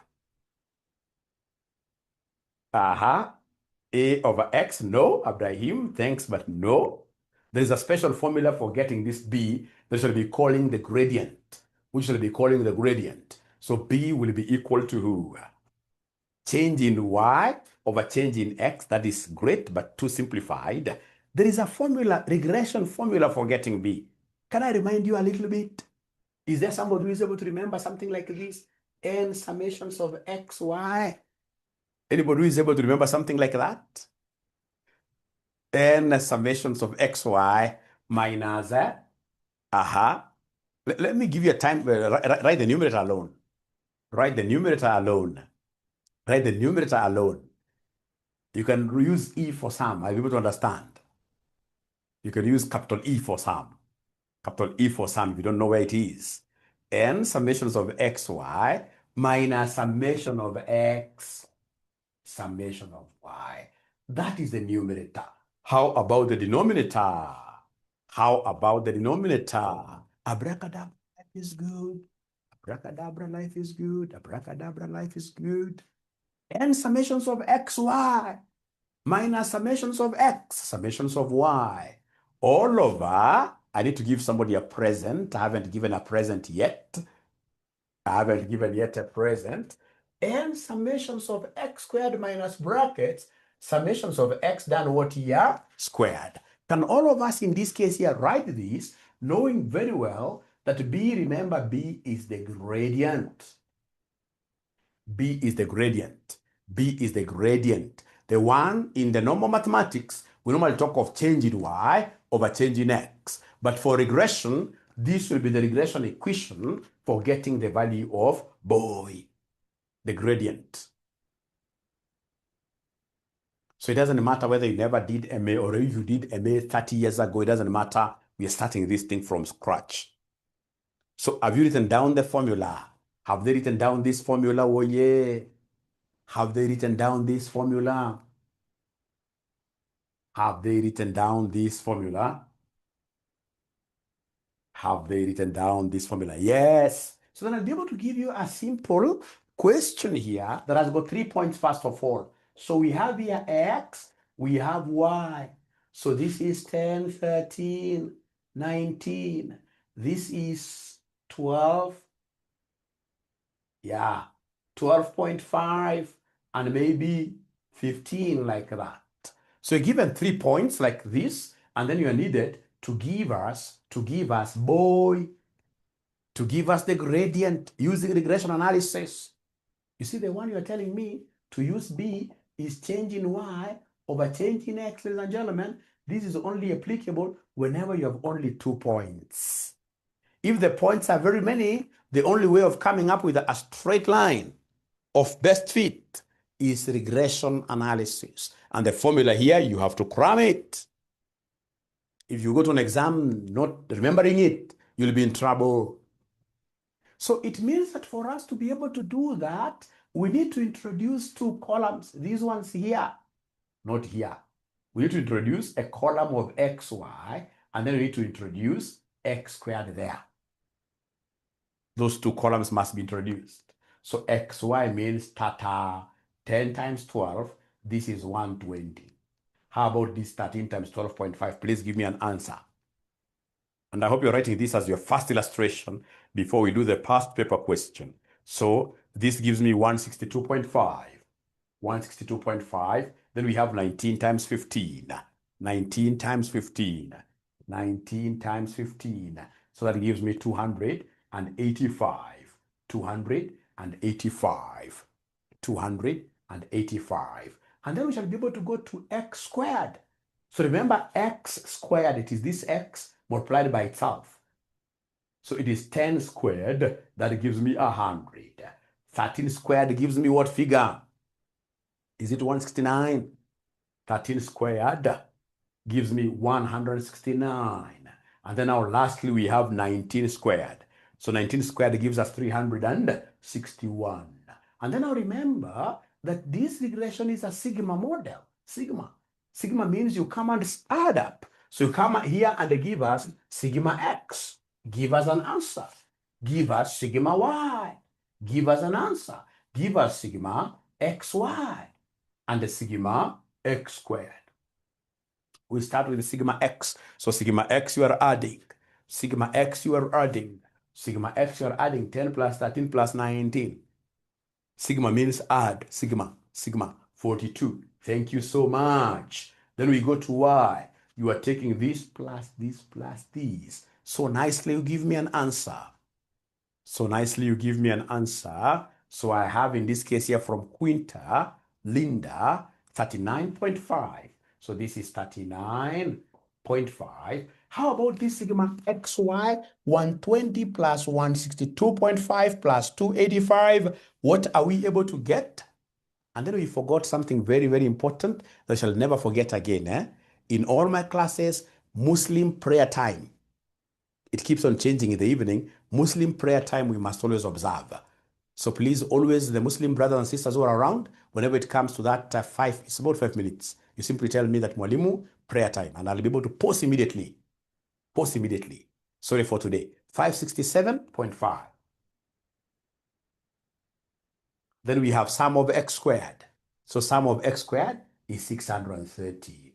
Speaker 1: A over x, no. Abraham, thanks, but no. There's a special formula for getting this B that shall be calling the gradient. We shall be calling the gradient. So B will be equal to who? change in y over change in x. That is great, but too simplified. There is a formula, regression formula for getting b. Can I remind you a little bit? Is there somebody who is able to remember something like this? N summations of x, y. Anybody who is able to remember something like that? N summations of x, y minus, let me give you a time, write the numerator alone. Write the numerator alone. Write the numerator alone. You can use E for sum. I'll be able to understand. You can use capital E for sum. Capital E for sum if you don't know where it is. N summations of xy minus summation of x, summation of y. That is the numerator. How about the denominator? How about the denominator? Abracadabra, life is good. Abracadabra, life is good. Abracadabra, life is good. N summations of xy minus summations of x, summations of y. All over, I need to give somebody a present. I haven't given a present yet. I haven't given yet a present. And summations of x squared minus brackets, summations of x done what here? Squared. Can all of us in this case here write this, knowing very well that b, remember, b is the gradient. B is the gradient. B is the gradient. The one in the normal mathematics, we normally talk of change in y over change in x. But for regression, this will be the regression equation for getting the value of boy, the gradient. So it doesn't matter whether you never did MA or if you did MA 30 years ago, it doesn't matter. We are starting this thing from scratch. So have you written down the formula? Have they written down this formula? Oh yeah. Have they written down this formula? Have they written down this formula? Have they written down this formula? Yes. So then I'll be able to give you a simple question here that has got 3 points first of all. So we have here x, we have y. So this is 10, 13, 19. This is 12. Yeah, 12.5 and maybe 15 like that. So you're given 3 points like this, and then you are needed to give us boy, to give us the gradient using regression analysis. You see, the one you are telling me to use B is change in y over change in x, ladies and gentlemen. This is only applicable whenever you have only 2 points. If the points are very many, the only way of coming up with a straight line of best fit is regression analysis. And the formula here, you have to cram it. If you go to an exam not remembering it, you'll be in trouble. So it means that for us to be able to do that, we need to introduce 2 columns. These ones here, not here. We need to introduce a column of xy, and then we need to introduce x squared there. Those 2 columns must be introduced. So xy means tata, 10 times 12, this is 120. How about this 13 times 12.5? Please give me an answer. And I hope you're writing this as your first illustration before we do the past paper question. So this gives me 162.5. 162.5. Then we have 19 times 15. 19 times 15. 19 times 15. So that gives me 285. 285. 285. And then we shall be able to go to x squared. So remember, x squared, it is this x multiplied by itself. So it is 10 squared, that gives me 100. 13 squared gives me what figure? Is it 169? 13 squared gives me 169. And then now lastly, we have 19 squared. So 19 squared gives us 361. And then now remember that this regression is a sigma model. Sigma. Sigma means you come and add up. So you come here and give us sigma x. Give us an answer. Give us sigma y. Give us an answer. Give us sigma xy and the sigma x squared. We start with the sigma x. So sigma x you are adding. Sigma x you are adding. Sigma x you are adding 10 plus 13 plus 19. Sigma means add. Sigma. 42. Thank you so much. Then we go to y. You are taking this plus this plus this. So nicely you give me an answer. So I have in this case here from Quinta, Linda, 39.5. So this is 39.5. How about this sigma xy? 120 plus 162.5 plus 285. What are we able to get? And then we forgot something very, very important that I shall never forget again. In all my classes, Muslim prayer time. It keeps on changing in the evening. Muslim prayer time we must always observe. So please, always the Muslim brothers and sisters who are around, whenever it comes to that it's about 5 minutes. You simply tell me that Mwalimu, prayer time, and I'll be able to post immediately. Sorry for today. 567.5. Then we have sum of x squared. So sum of x squared is 630.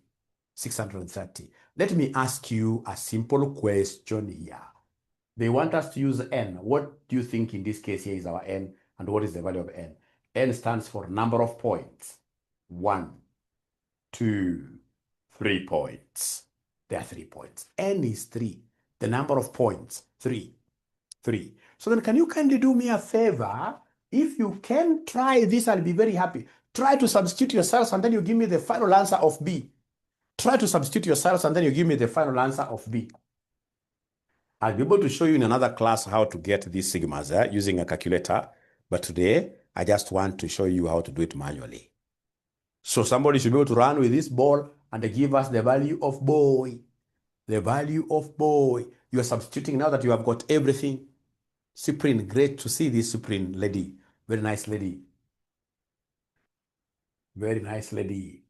Speaker 1: Let me ask you a simple question here. They want us to use n. What do you think in this case here is our n, and what is the value of n? N stands for number of points. 1, 2, 3 points. There are 3 points. N is 3. The number of points, 3. So then can you kindly do me a favor? If you can try this, I'll be very happy. Try to substitute yourselves and then you give me the final answer of B. Try to substitute yourselves and then you give me the final answer of B. I'll be able to show you in another class how to get these sigmas using a calculator. But today, I just want to show you how to do it manually. So somebody should be able to run with this ball and give us the value of boy. The value of boy. You are substituting now that you have got everything. Cyprian, great to see this Cyprian lady. Very nice lady. Very nice lady.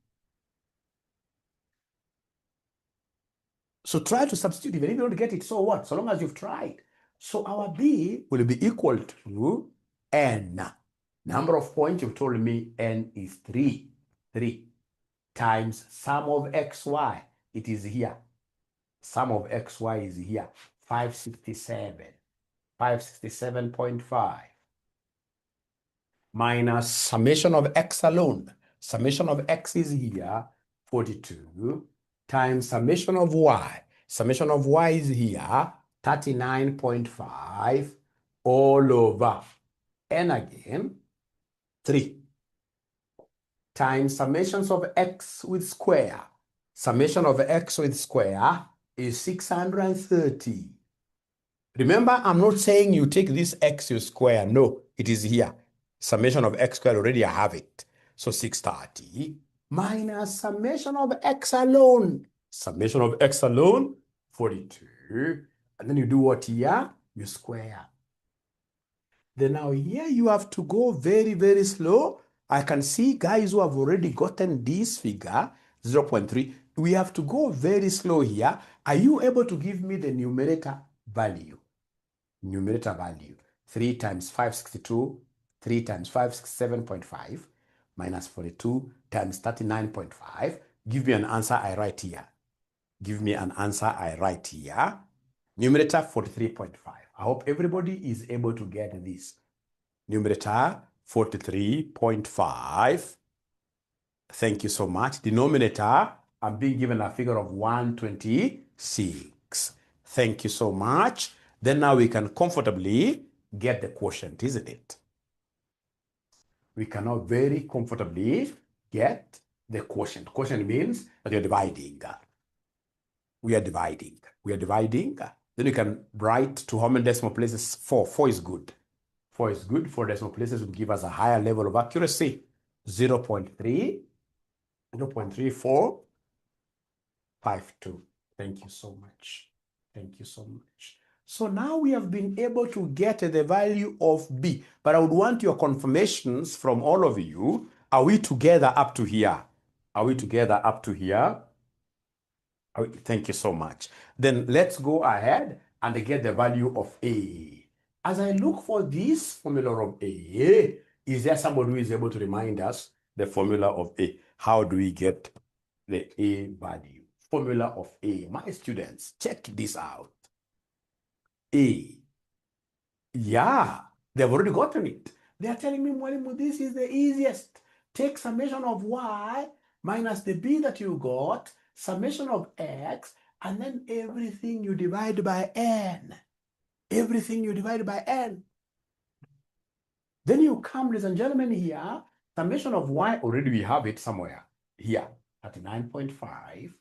Speaker 1: So try to substitute. Even if you don't get it, so what? So long as you've tried. So our B will be equal to n. Number of points, you've told me n is 3. 3 times sum of xy. It is here. Sum of xy is here. 567. 567.5. Minus summation of x alone. Summation of x is here. 42. Times summation of y. Summation of y is here, 39.5 all over n again, 3. Times summations of x with square. Summation of x with square is 630. Remember, I'm not saying you take this x to square. No, it is here. Summation of x squared, already I have it. So 630 minus summation of x alone. Summation of x alone, 42. And then you do what here? You square. Then now here you have to go very, very slow. I can see guys who have already gotten this figure, 0.3. We have to go very slow here. Are you able to give me the numerator value? Numerator value. 3 times 562, 3 times 567.5 minus 42 times 39.5. Give me an answer I write here. Give me an answer I write here. Numerator 43.5. I hope everybody is able to get this. Numerator 43.5. Thank you so much. Denominator, I'm being given a figure of 126. Thank you so much. Then now we can comfortably get the quotient, isn't it? We can now very comfortably get the quotient. Quotient means that you're dividing. We are dividing. Then you can write to how many decimal places? 4. 4 is good. 4 is good. 4 decimal places will give us a higher level of accuracy. 0.3, 0.3452. Thank you so much. Thank you so much. So now we have been able to get the value of B. But I would want your confirmations from all of you. Are we together up to here? Are we together up to here? Thank you so much. Then let's go ahead and get the value of A. As I look for this formula of A, is there somebody who is able to remind us the formula of A? How do we get the A value? Formula of A. My students, check this out. A. Yeah, they've already gotten it. They are telling me, Mwalimu, this is the easiest. Take summation of y minus the b that you got, summation of x, and then everything you divide by n. Everything you divide by n. Then you come, ladies and gentlemen, here, summation of y, already we have it somewhere. Here, 39.5,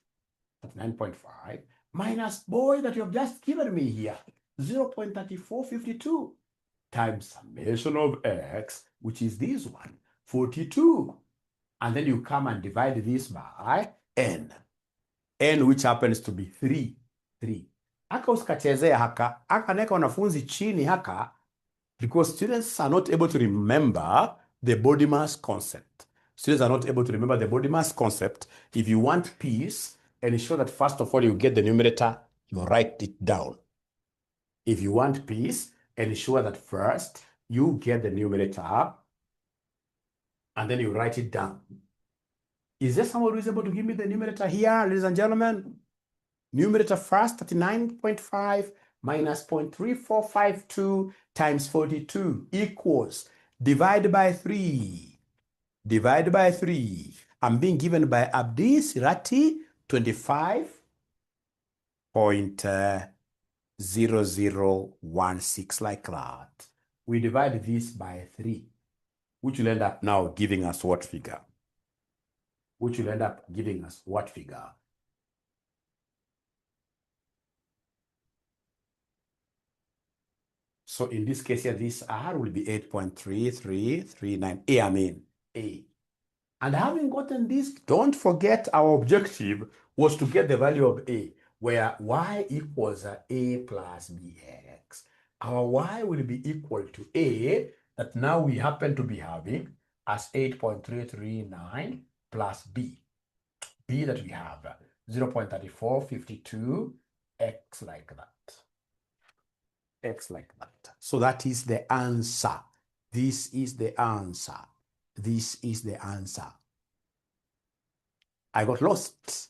Speaker 1: 39.5, minus boy that you have just given me here, 0.3452, times summation of x, which is this one, 42. And then you come and divide this by n. N which happens to be 3. Aka usikachezea haka, aka neka wanafunzi chini haka, because students are not able to remember the body mass concept. Students are not able to remember the body mass concept. If you want peace, ensure that first of all you get the numerator, you write it down. If you want peace, ensure that first you get the numerator and then you write it down. Is there someone who is able to give me the numerator here, ladies and gentlemen? Numerator first, 39.5 minus 0.3452 times 42 equals, divide by 3. Divide by 3. I'm being given by Abdi Sirati, 25.0016, like that. We divide this by 3, which will end up now giving us what figure? Which will end up giving us what figure? So in this case here, this R will be 8.3339. A. And having gotten this, don't forget our objective was to get the value of A, where y equals A plus bx. Our y will be equal to A, that now we happen to be having as 8.339 plus B. B that we have 0.3452, x like that. X like that. So that is the answer. This is the answer. This is the answer. I got lost.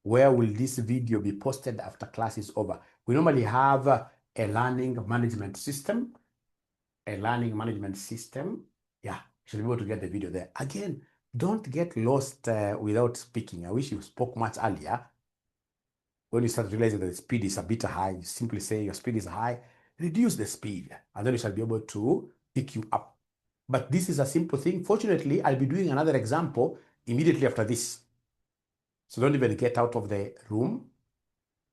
Speaker 1: Where will this video be posted after class is over? We normally have a learning management system. A learning management system. Yeah, you should be able to get the video there. Again, don't get lost without speaking. I wish you spoke much earlier. When you start realizing that the speed is a bit high, you simply say your speed is high, reduce the speed, and then you shall be able to pick you up. But this is a simple thing. Fortunately, I'll be doing another example immediately after this. So don't even get out of the room.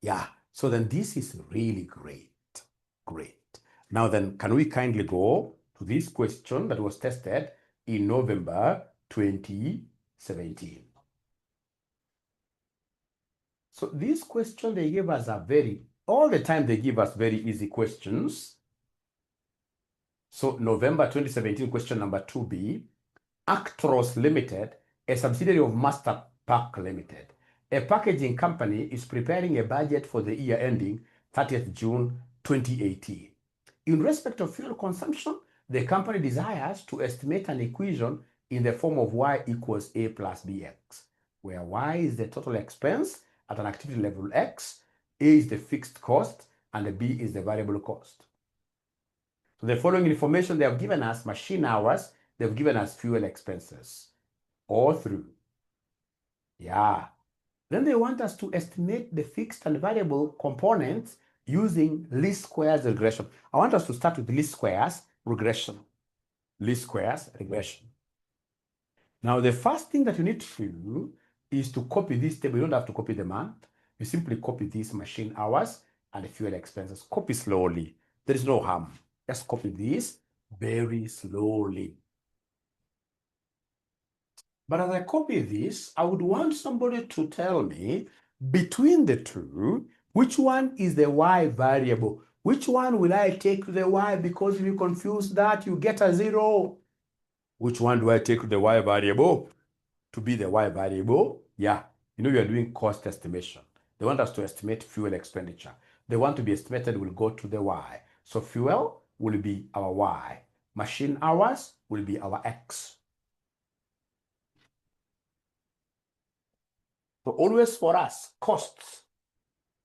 Speaker 1: Yeah, so then this is really great. Great. Now then, can we kindly go to this question that was tested in November 2017? So this question they gave us all the time they give us very easy questions. So November 2017, question number 2B, Actros Limited, a subsidiary of Master Pack Limited, a packaging company, is preparing a budget for the year ending 30th June 2018. In respect of fuel consumption, the company desires to estimate an equation in the form of y equals a plus bx, where y is the total expense at an activity level x, a is the fixed cost, and b is the variable cost. So the following information they have given us: machine hours, they've given us fuel expenses, all through. Yeah. Then they want us to estimate the fixed and variable components using least squares regression. I want us to start with least squares regression. Least squares regression. Now, the first thing that you need to do is to copy this table. You don't have to copy the month. You simply copy these machine hours and the fuel expenses. Copy slowly. There is no harm. Just copy this very slowly. But as I copy this, I would want somebody to tell me between the two, which one is the y variable? Which one will I take to the y? Because if you confuse that, you get a 0. Which one do I take to the y variable? To be the y variable? Yeah, you know, you are doing cost estimation. They want us to estimate fuel expenditure. They want to be estimated will go to the y. So fuel will be our y. Machine hours will be our x. So always for us, costs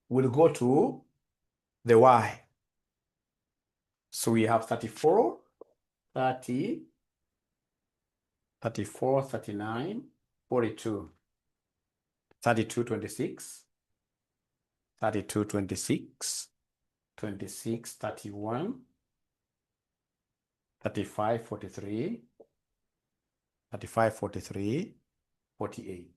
Speaker 1: will go to the y. So we have 34 30, 34, 39, 42, 32, 26, 32, 26, 26, 31, 35, 43, 35, 43, 48.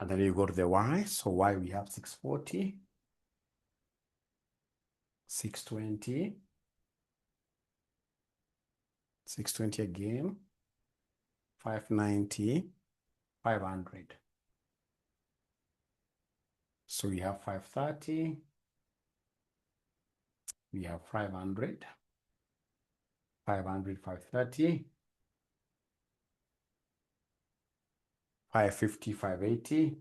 Speaker 1: And then you go to the Y. So Y we have 640, 620, 620 again, 590, 500. So we have 530, we have 500, 500, 530, 550, 580,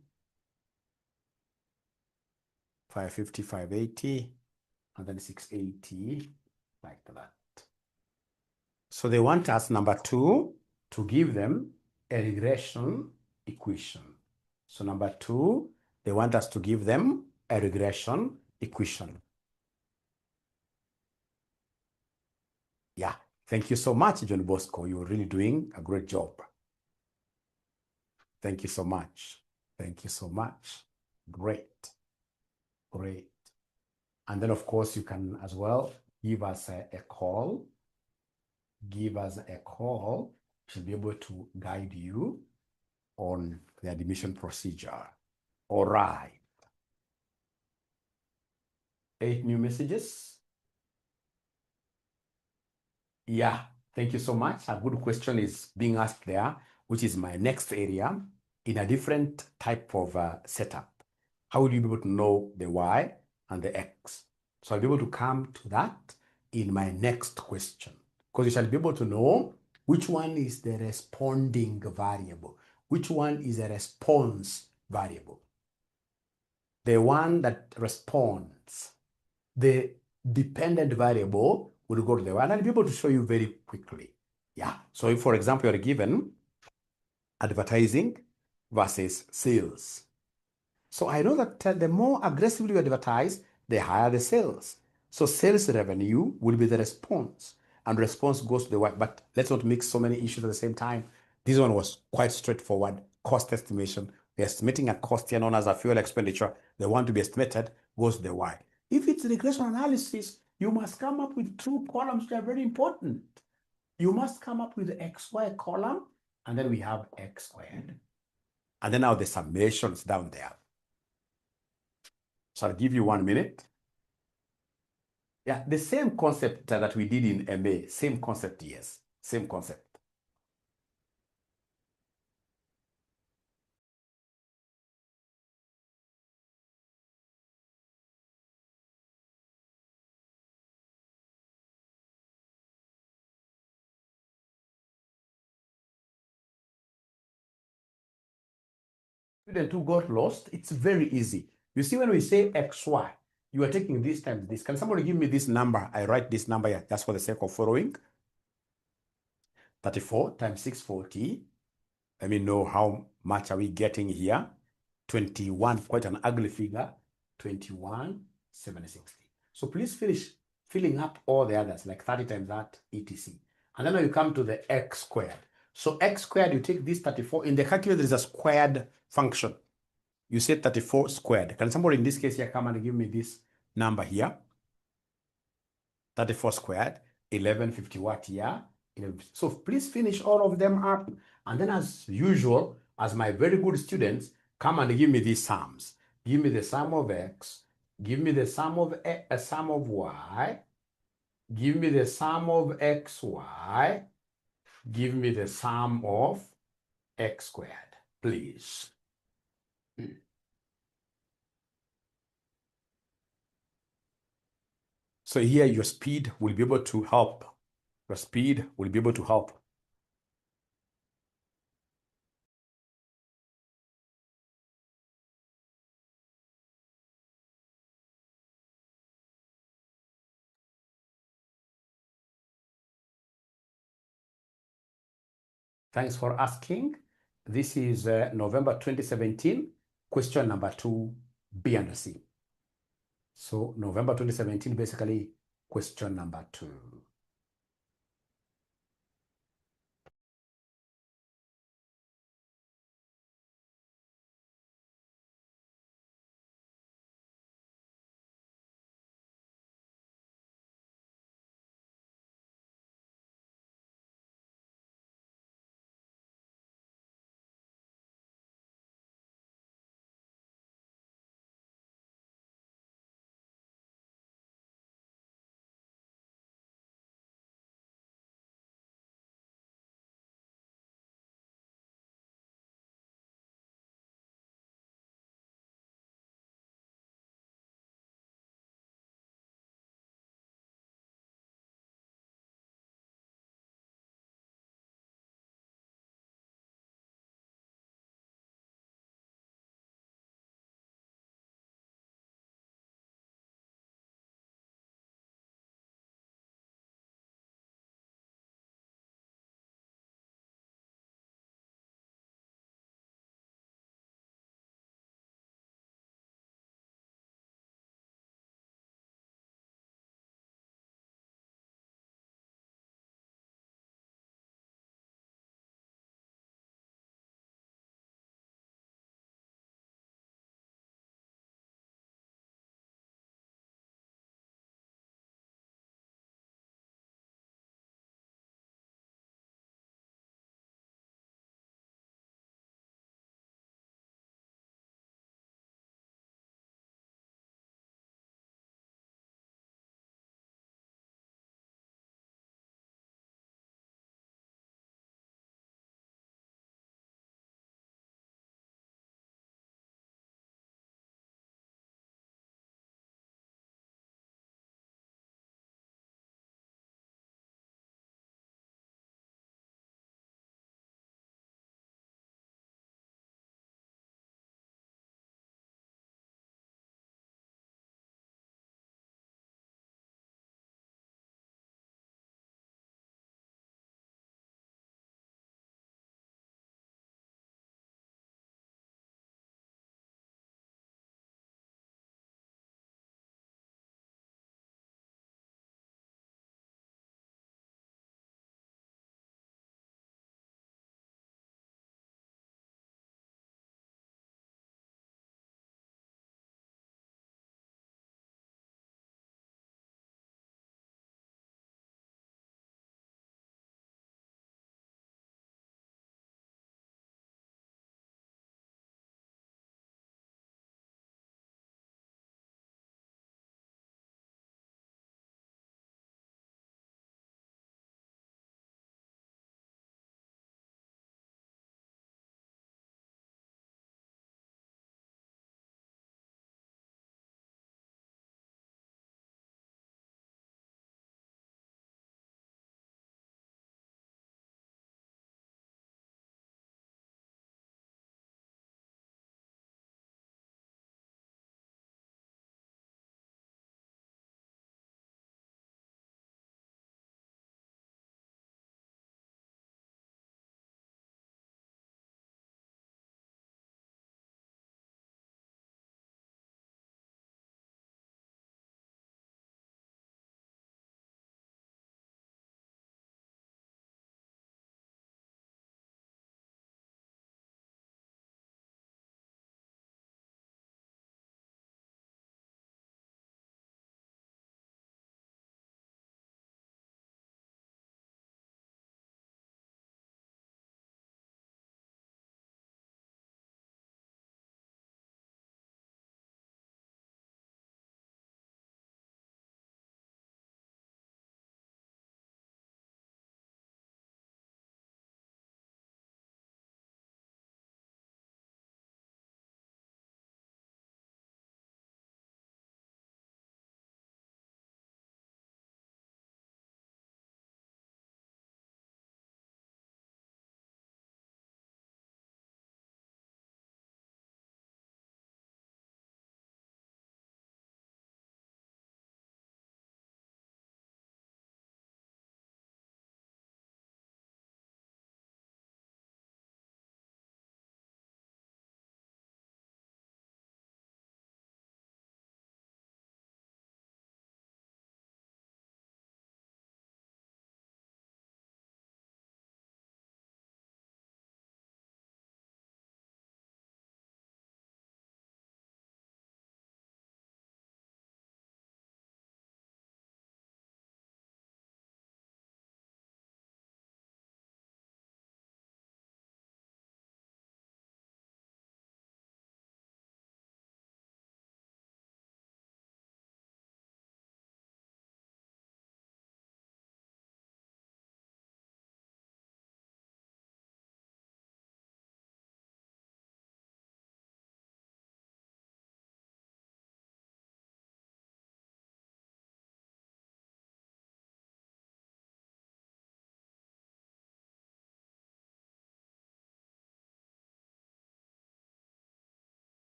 Speaker 1: 550, 580, and then 680, like that. So they want us, number 2, to give them a regression equation. So number 2, they want us to give them a regression equation. Yeah, thank you so much, John Bosco. You're really doing a great job. Thank you so much. Thank you so much. Great. Great. And then, of course, you can as well give us a call. Give us a call. She'll be able to guide you on the admission procedure. All right. 8 new messages. Yeah, thank you so much. A good question is being asked there, which is my next area in a different type of setup. How will you be able to know the Y and the X? So I'll be able to come to that in my next question, because you shall be able to know which one is the responding variable, which one is a response variable. The one that responds, the dependent variable will go to the Y, and I'll be able to show you very quickly. Yeah, so if, for example, you're given advertising versus sales. So I know that the more aggressively you advertise, the higher the sales. So sales revenue will be the response, and response goes to the Y. But let's not mix so many issues at the same time. This one was quite straightforward. Cost estimation. We're estimating a cost here known as a fuel expenditure. The one to be estimated goes to the Y. If it's regression analysis, you must come up with 2 columns that are very important. You must come up with the XY column, and then we have X squared. And then now the summations down there. So I'll give you 1 minute. Yeah, the same concept that we did in MA, same concept, yes, same concept. Student who got lost, it's very easy. You see, when we say XY, you are taking this times this. Can somebody give me this number? I write this number here just for the sake of following. 34 times 640. Let me know how much are we getting here. 21, quite an ugly figure. 21, 760. So please finish filling up all the others, like 30 times that, etc. And then you come to the X squared. So X squared, you take this 34. In the calculator, there is a squared function. You say 34 squared. Can somebody in this case here come and give me this number here? 34 squared, 1150 what here? So please finish all of them up. And then as usual, as my very good students, come and give me these sums. Give me the sum of X. Give me the sum of Y. Give me the sum of XY. Give me the sum of X squared, please. So here your speed will be able to help. Your speed will be able to help. Thanks for asking. This is November 2017, question number 2, B and C. So November 2017, basically question number 2.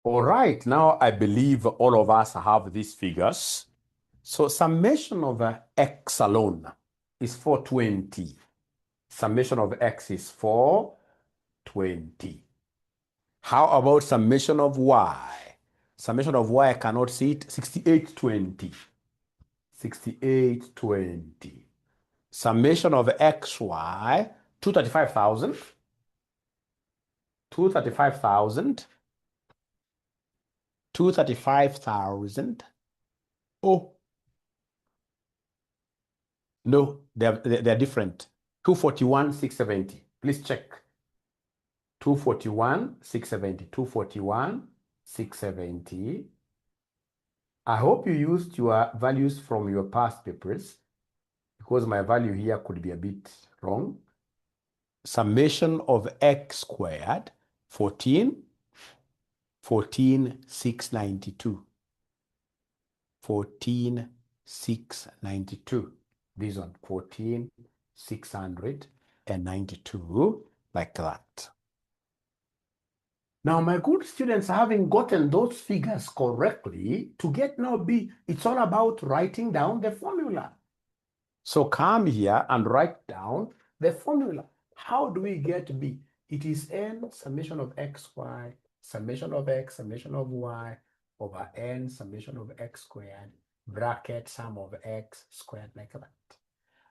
Speaker 1: All right, now I believe all of us have these figures. So summation of x alone is 420. Summation of x is 420. How about summation of y? Summation of y, I cannot see it, 6820. 6820. Summation of xy, 235,000. 235,000. 235,000. Oh, no, they're different. 241,670. Please check. 241,670. 241,670. I hope you used your values from your past papers because my value here could be a bit wrong. Summation of x squared, 14,692. 14,692. This one, 14,692, like that. Now, my good students, having gotten those figures correctly, to get now B, it's all about writing down the formula. So come here and write down the formula. How do we get B? It is n summation of xy, summation of x, summation of y, over n summation of x squared, bracket sum of x squared, like that.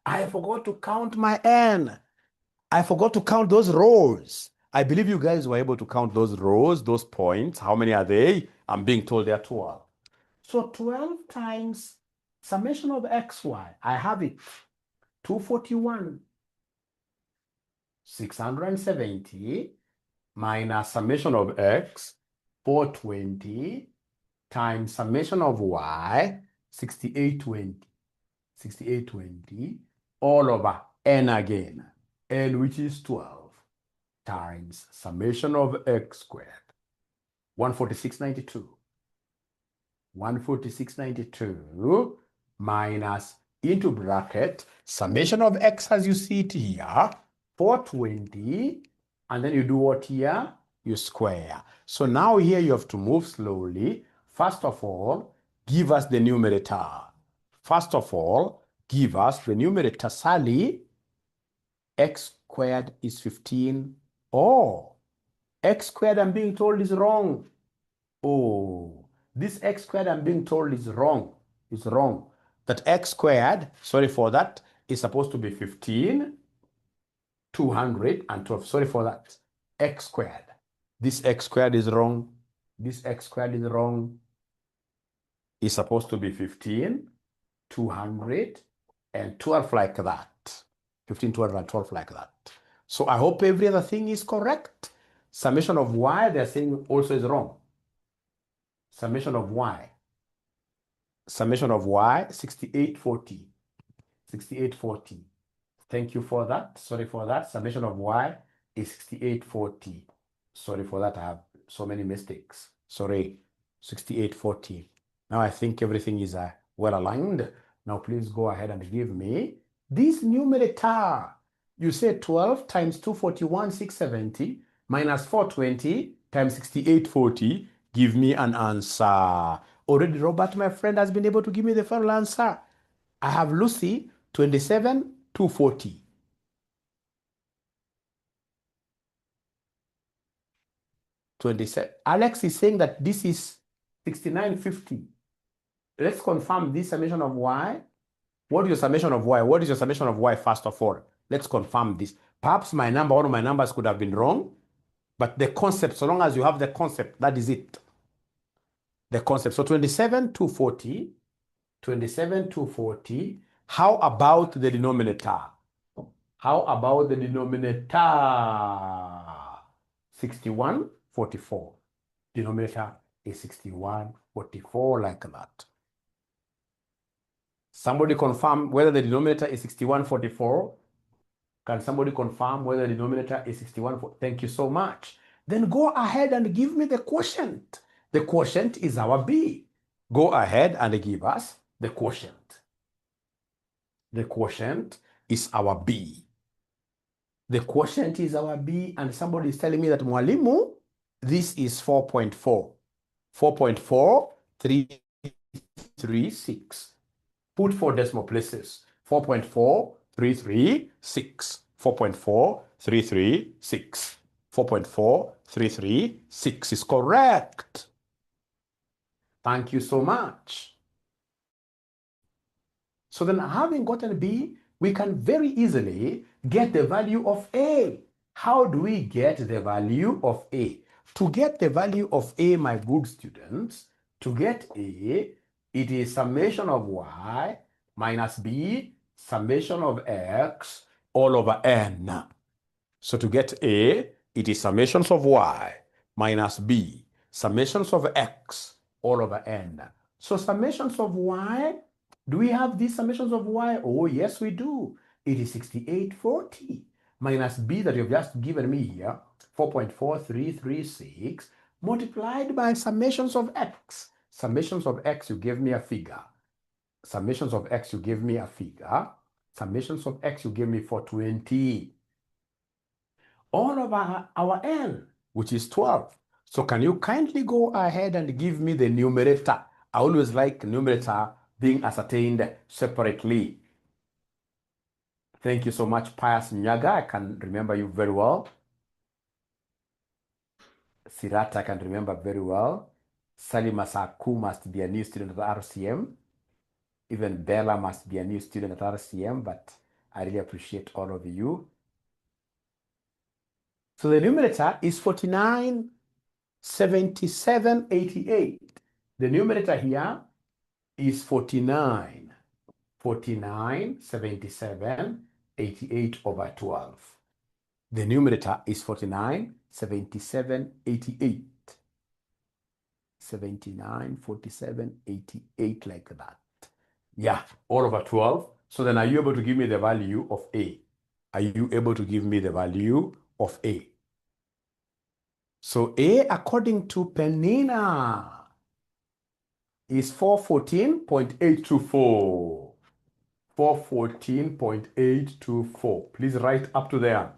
Speaker 1: I forgot to count my n. I forgot to count those rows. I believe you guys were able to count those rows, those points. How many are they? I'm being told they're 12. So 12 times summation of xy, I have it, 241, 670, minus summation of x, 420, times summation of y, 6820. 6820, all over n again, n which is 12, times summation of x squared, 146.92. 146.92 minus into bracket summation of x as you see it here, 420, and then you do what here? You square. So now here you have to move slowly. First of all, give us the numerator. First of all, give us the numerator. Sally, x squared is 15. Oh, x squared I'm being told is wrong. Oh, this x squared I'm being told is wrong. It's wrong. That x squared, sorry for that, is supposed to be 15, 212. Sorry for that. X squared. This x squared is wrong. This x squared is wrong. It's supposed to be 15, 212 like that. 15, 212 like that. So I hope every other thing is correct. Summation of y, they're saying also is wrong. Summation of y. Summation of y, 6840. 6840. Thank you for that. Sorry for that. Summation of y is 6840. Sorry for that. I have so many mistakes. Sorry. 6840. Now I think everything is well aligned. Now please go ahead and give me this numerator. You say 12 times 241, 670 minus 420 times 6840. Give me an answer. Already Robert, my friend, has been able to give me the final answer. I have Lucy, 27, 240. Alex is saying that this is 6950. Let's confirm this summation of y. What is your summation of y? What is your summation of y first of all? Let's confirm this. Perhaps my number, one of my numbers could have been wrong, but the concept, so long as you have the concept, that is it. The concept. So 27, 240. 27, 240. How about the denominator? How about the denominator? 6144. Denominator is 6144, like that. Somebody confirm whether the denominator is 6144. Can somebody confirm whether the denominator is 6144? Thank you so much. Then go ahead and give me the quotient. The quotient is our B. Go ahead and give us the quotient. The quotient is our B. The quotient is our B, and somebody is telling me that Mwalimu, this is 4.4. 4.4336. Put 4 decimal places. 4.4336. 4.4336. 4.4336 is correct. Thank you so much. So then, having gotten B, we can very easily get the value of A. How do we get the value of A? To get the value of A, my good students, to get A, it is summation of Y minus B, summation of X, all over N. So to get A, it is summations of Y minus B, summations of X, all over N. So summations of Y, do we have these summations of Y? Oh, yes, we do. It is 6840 minus B that you've just given me here, 4.4336, multiplied by summations of X. Summations of X, you gave me a figure. Summations of X, you gave me a figure. Summations of X, you gave me 420. All over our N, which is 12. So can you kindly go ahead and give me the numerator? I always like numerator being ascertained separately. Thank you so much, Pius Nyaga. I can remember you very well. Sirata, I can remember very well. Salima Saku must be a new student at RCM. Even Bella must be a new student at RCM, but I really appreciate all of you. So the numerator is 497788. The numerator here is 497788 over 12. The numerator is 497788. 794788, like that. Yeah, all over 12. So then are you able to give me the value of A? Are you able to give me the value of A? So A, according to Penina, is 414.824. 414.824. Please write up to there.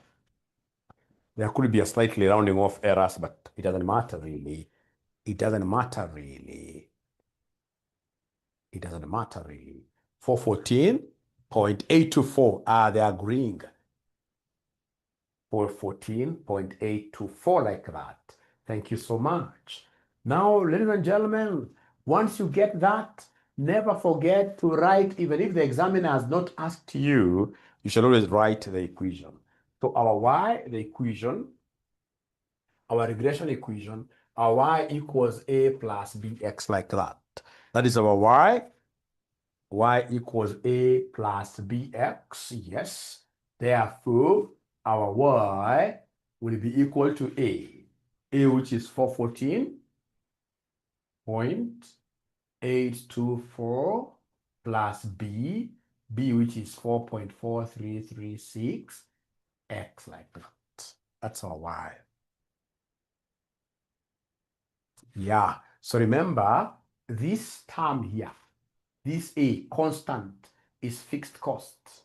Speaker 1: There could be a slightly rounding off errors, but it doesn't matter really. It doesn't matter really. It doesn't matter really. 414.824. They're agreeing. 414.824, like that. Thank you so much. Now, ladies and gentlemen, once you get that, never forget to write, even if the examiner has not asked you, you should always write the equation. So our y, the equation, our regression equation, our y equals a plus bx, like that. That is our y. Y equals a plus bx, yes. Therefore, our y will be equal to a which is 414.824 plus b which is 4.4336, x, like that. That's our y. Yeah, so remember, this term here, this a constant, is fixed cost.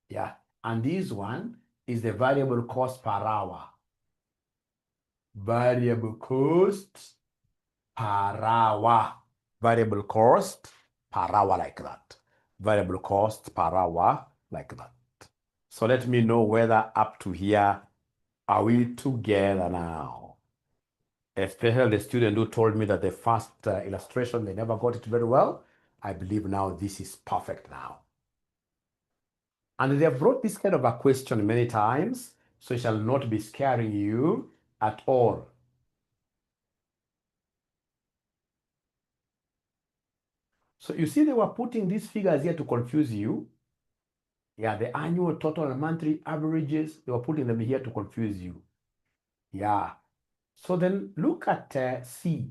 Speaker 1: Yeah, and this one is the variable cost per hour. Variable cost per hour. Variable cost per hour, like that. Variable cost per hour, like that. So let me know whether up to here, are we together now? Especially the student who told me that the first illustration, they never got it very well. I believe now this is perfect now. And they have brought this kind of a question many times, so it shall not be scaring you at all. So you see, they were putting these figures here to confuse you. Yeah, the annual, total, and monthly averages, they were putting them here to confuse you. Yeah. So then look at C.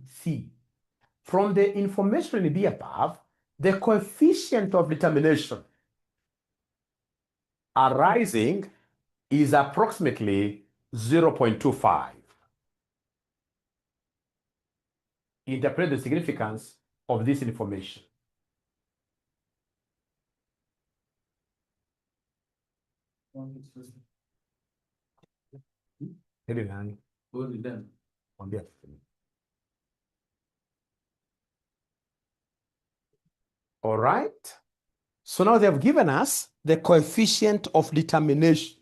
Speaker 1: From the information in the above, the coefficient of determination arising is approximately 0.25. Interpret the significance of this information. Hili nani? All right. So now they've given us the coefficient of determination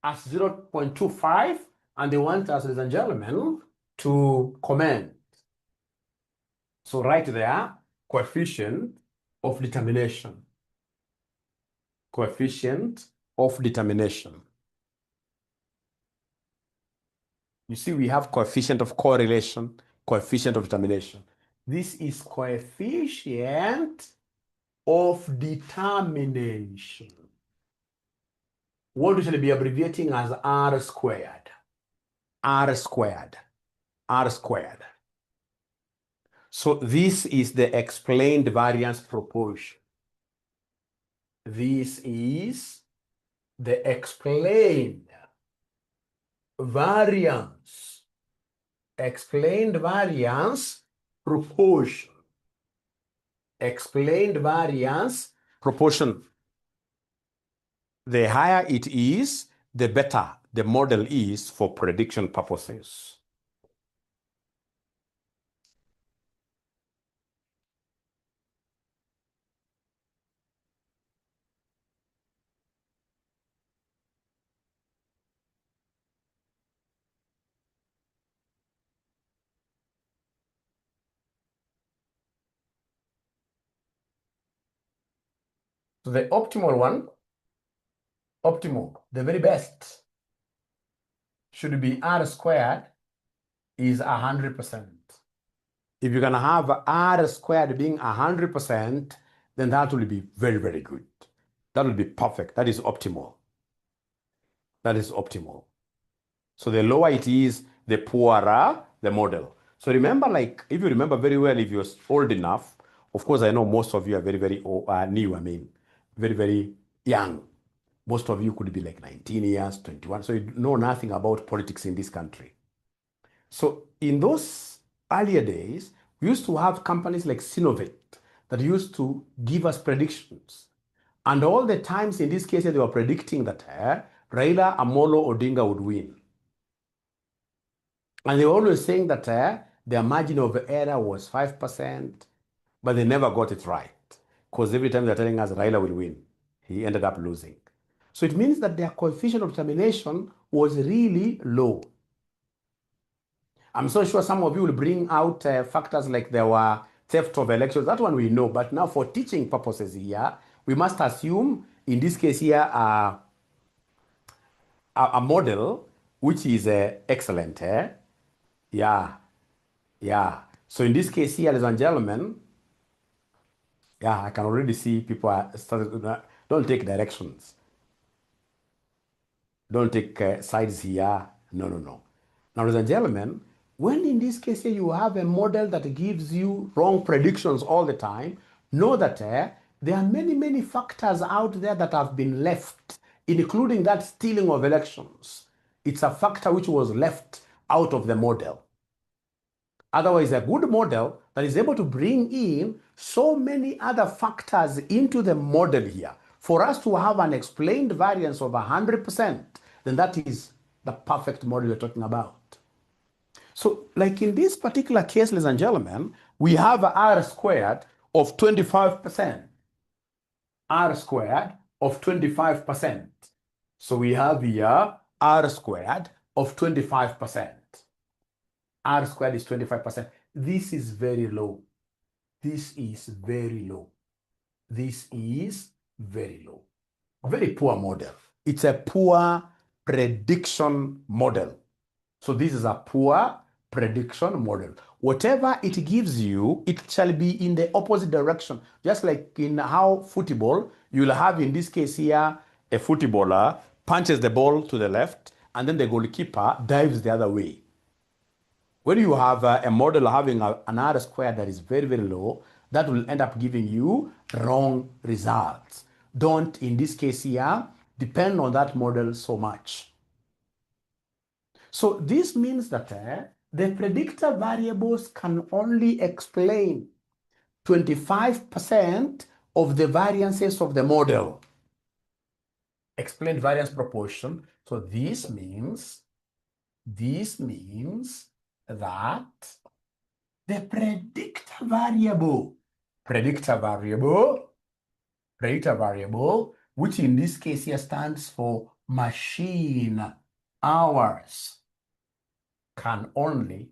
Speaker 1: as 0.25, and they want us, ladies and gentlemen, to comment. So right there, coefficient of determination. Coefficient of determination. You see, we have coefficient of correlation, coefficient of determination. This is coefficient of determination. What we shall be abbreviating as R squared. R squared. R squared. So this is the explained variance proportion. This is the explained variance. Explained variance proportion. Explained variance proportion. The higher it is, the better the model is for prediction purposes. So the optimal one, the very best, should be R squared is 100%. If you're gonna have R squared being 100%, then that will be very, very good. That will be perfect. That is optimal. That is optimal. So the lower it is, the poorer the model. So remember, like, if you remember very well, if you're old enough, of course, I know most of you are very, very new, I mean, very, very young. Most of you could be like 19 years, 21, so you know nothing about politics in this country. So in those earlier days, we used to have companies like Sinovet that used to give us predictions. And all the times in this case, they were predicting that Raila Amolo Odinga would win. And they were always saying that their margin of error was 5%, but they never got it right. Because every time they're telling us Raila will win, he ended up losing. So it means that their coefficient of determination was really low. I'm so sure some of you will bring out factors like there were theft of elections. That one we know. But now for teaching purposes here, we must assume, in this case here, a model which is excellent. Yeah. So in this case here, ladies and gentlemen, yeah, I can already see people are starting to, don't take directions. Don't take sides here. No. Now, ladies and gentlemen, when in this case here you have a model that gives you wrong predictions all the time, know that there are many, many factors out there that have been left, including that stealing of elections. It's a factor which was left out of the model. Otherwise, a good model that is able to bring in so many other factors into the model here, for us to have an explained variance of 100%, then that is the perfect model we're talking about. So, like in this particular case, ladies and gentlemen, we have R squared of 25%. R squared of 25%. So we have here R squared of 25%. R squared is 25%. This is very low. This is very low. This is very low. A very poor model. It's a poor prediction model. So this is a poor prediction model. Whatever it gives you, it shall be in the opposite direction. Just like in how football, you'll have in this case here, a footballer punches the ball to the left, and then the goalkeeper dives the other way. When you have a model having an R squared that is very, very low, that will end up giving you wrong results. Don't, in this case here, depend on that model so much. So this means that the predictor variables can only explain 25% of the variances of the model. Explained variance proportion. So this means This means that the predictor variable, which in this case here stands for machine hours, can only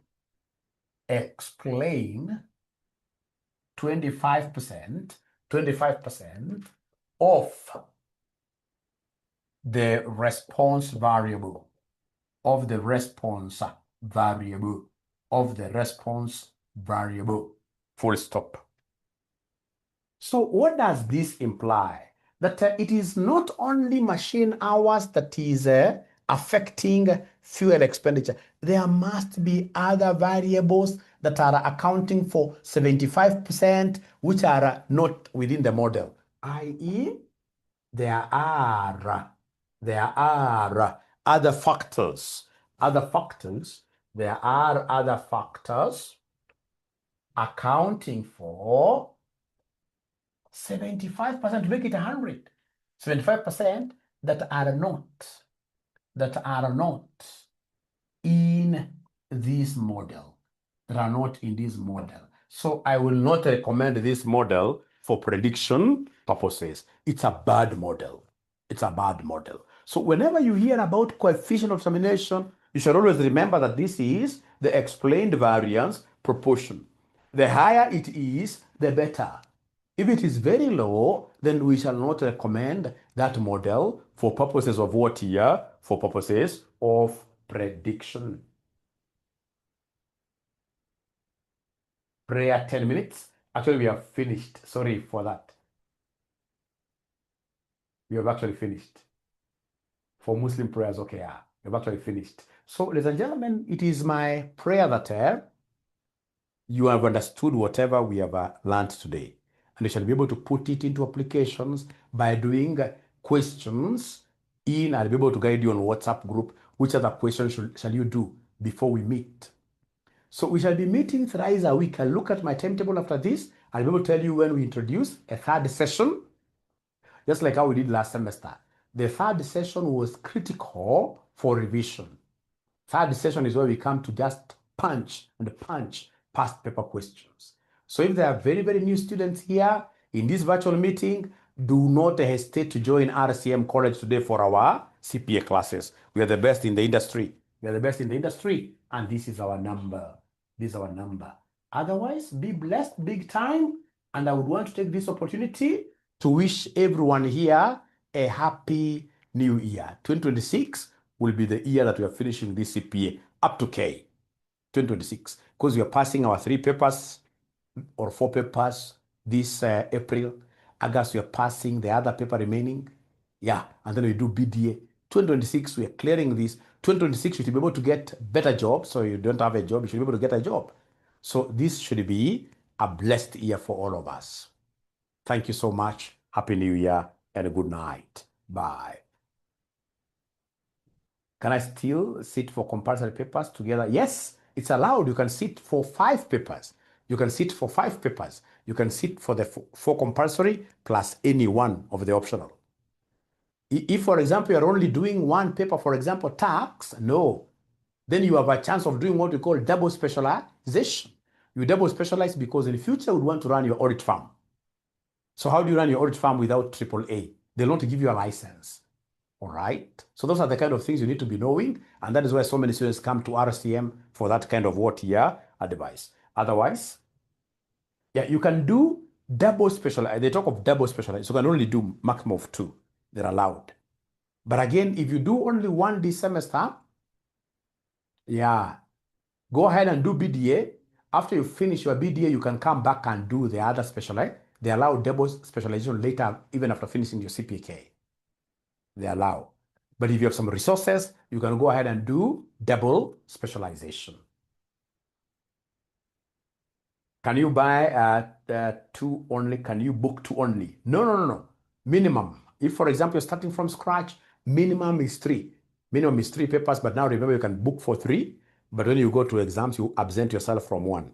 Speaker 1: explain 25% of the response variable, full stop. So what does this imply? That it is not only machine hours that is affecting fuel expenditure. There must be other variables that are accounting for 75%, which are not within the model, i.e., there are other factors. There are other factors accounting for 75%, to make it 100. 75% that are not in this model. So I will not recommend this model for prediction purposes. It's a bad model. So whenever you hear about coefficient of termination, you should always remember that this is the explained variance proportion. The higher it is, the better. If it is very low, then we shall not recommend that model for purposes of what here? For purposes of prediction. Prayer 10 minutes. Actually, we have finished. Sorry for that. We have actually finished. For Muslim prayers, okay, yeah, we have actually finished. So, ladies and gentlemen, it is my prayer that you have understood whatever we have learned today. And you shall be able to put it into applications by doing questions in. I'll be able to guide you on WhatsApp group. Which other questions shall you do before we meet? So we shall be meeting thrice a week. I'll look at my timetable after this. I'll be able to tell you when we introduce a third session, just like how we did last semester. The third session was critical for revision. Third session is where we come to just punch past paper questions. So if there are very, very new students here in this virtual meeting, do not hesitate to join RCM College today for our CPA classes. We are the best in the industry. And this is our number. Otherwise, be blessed big time. And I would want to take this opportunity to wish everyone here a happy new year. 2026 will be the year that we are finishing this CPA up to K. 2026, because we are passing our 3 papers or 4 papers this April. August, we are passing the other paper remaining. Yeah, and then we do BDA. 2026, we are clearing this. 2026, you should be able to get better jobs. So you don't have a job, you should be able to get a job. So this should be a blessed year for all of us. Thank you so much. Happy New Year and a good night. Bye. Can I still sit for compulsory papers together? Yes, it's allowed. You can sit for 5 papers. You can sit for the 4 compulsory plus any one of the optional. If, for example, you're only doing 1 paper, for example, tax, no. Then you have a chance of doing what we call double specialization. You double specialize because in the future you would want to run your audit firm. So how do you run your audit firm without AAA? They'll not give you a license. All right. So those are the kind of things you need to be knowing. And that is why so many students come to RCM for that kind of advice. Otherwise, yeah, you can do double specialization. They talk of double specialization. So you can only do maximum of 2. They're allowed. But again, if you do only 1 this semester, yeah, go ahead and do BDA. After you finish your BDA, you can come back and do the other specialization. They allow double specialization later, even after finishing your CPK. They allow. But if you have some resources, you can go ahead and do double specialization. Can you buy 2 only? Can you book 2 only? No. Minimum. If, for example, you're starting from scratch, minimum is 3. Minimum is 3 papers, but now remember you can book for 3. But when you go to exams, you absent yourself from 1.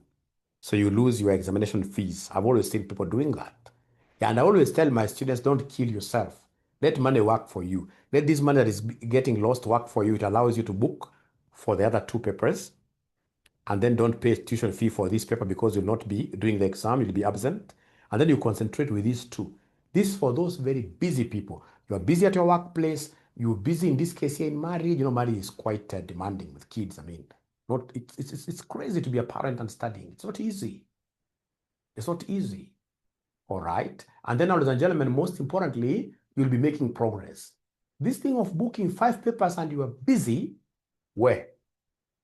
Speaker 1: So you lose your examination fees. I've always seen people doing that. Yeah, and I always tell my students, don't kill yourself. Let money work for you. Let this money that is getting lost work for you. It allows you to book for the other two papers, and then don't pay tuition fee for this paper because you'll not be doing the exam, you'll be absent. And then you concentrate with these two. This for those very busy people. You're busy at your workplace, you're busy in this case here in marriage. You know, marriage is quite demanding with kids. I mean, it's crazy to be a parent and studying. It's not easy. It's not easy. All right. And then, ladies and gentlemen, most importantly, you'll be making progress. This thing of booking 5 papers and you are busy, where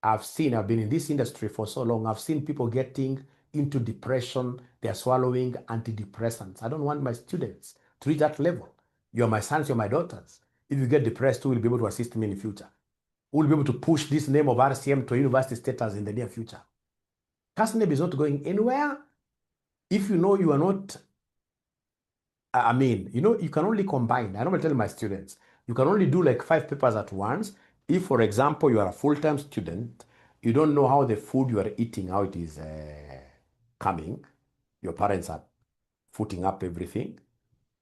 Speaker 1: I've been in this industry for so long, I've seen people getting into depression, they're swallowing antidepressants. I don't want my students to reach that level. You're my sons, you're my daughters. If you get depressed, who will be able to assist me in the future? Who will be able to push this name of RCM to university status in the near future? CASNEB is not going anywhere. If you know you are not, you can only combine. I normally tell my students, you can only do like 5 papers at once. If, for example, you are a full-time student, you don't know how the food you are eating, how it is coming, your parents are footing up everything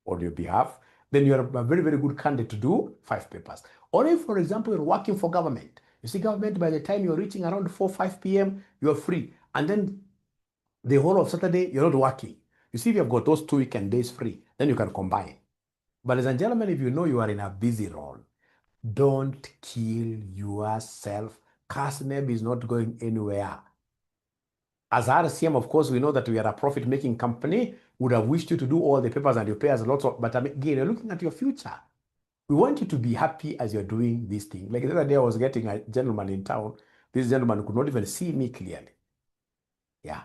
Speaker 1: on your behalf, then you're a very, very good candidate to do 5 papers. Or if, for example, you're working for government, you see government, by the time you're reaching around 4, 5 p.m., you're free. And then the whole of Saturday, you're not working. You see, if you've got those 2 weekend days free, then you can combine. But ladies and gentlemen, if you know you are in a busy role, don't kill yourself. CASNEB is not going anywhere. As RCM, of course, we know that we are a profit-making company. Would have wished you to do all the papers and you pay us a lot of, but again, you're looking at your future. We want you to be happy as you're doing this thing. Like the other day, I was getting a gentleman in town. This gentleman could not even see me clearly. Yeah.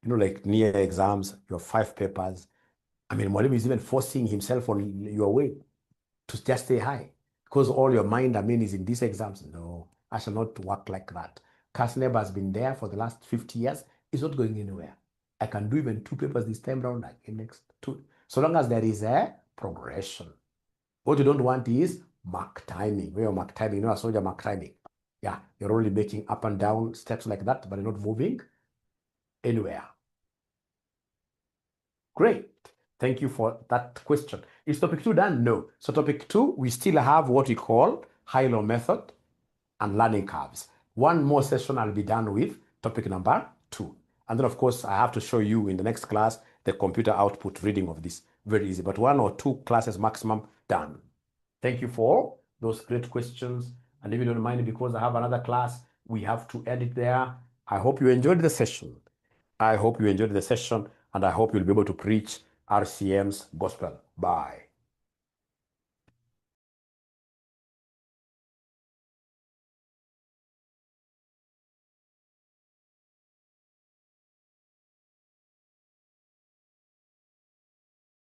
Speaker 1: You know, like near exams, your 5 papers. I mean, Mwalimu is even forcing himself on your way to just say hi because all your mind, is in these exams. No, I shall not work like that. CASNEB has been there for the last 50 years. It's not going anywhere. I can do even 2 papers this time around, like in next 2. So long as there is a progression. What you don't want is mark timing. Where mark timing, you know, a soldier mark timing. Yeah, you're only making up and down steps like that, but you're not moving anywhere. Great. Thank you for that question. Is topic 2 done? No. So topic 2, we still have what we call high-low method and learning curves. One more session I'll be done with topic number 2. And then, of course, I have to show you in the next class the computer output reading of this. Very easy, but 1 or 2 classes maximum done. Thank you for those great questions. And if you don't mind, because I have another class, we have to end it there. I hope you enjoyed the session. I hope you enjoyed the session, and I hope you'll be able to preach RCM's gospel. Bye.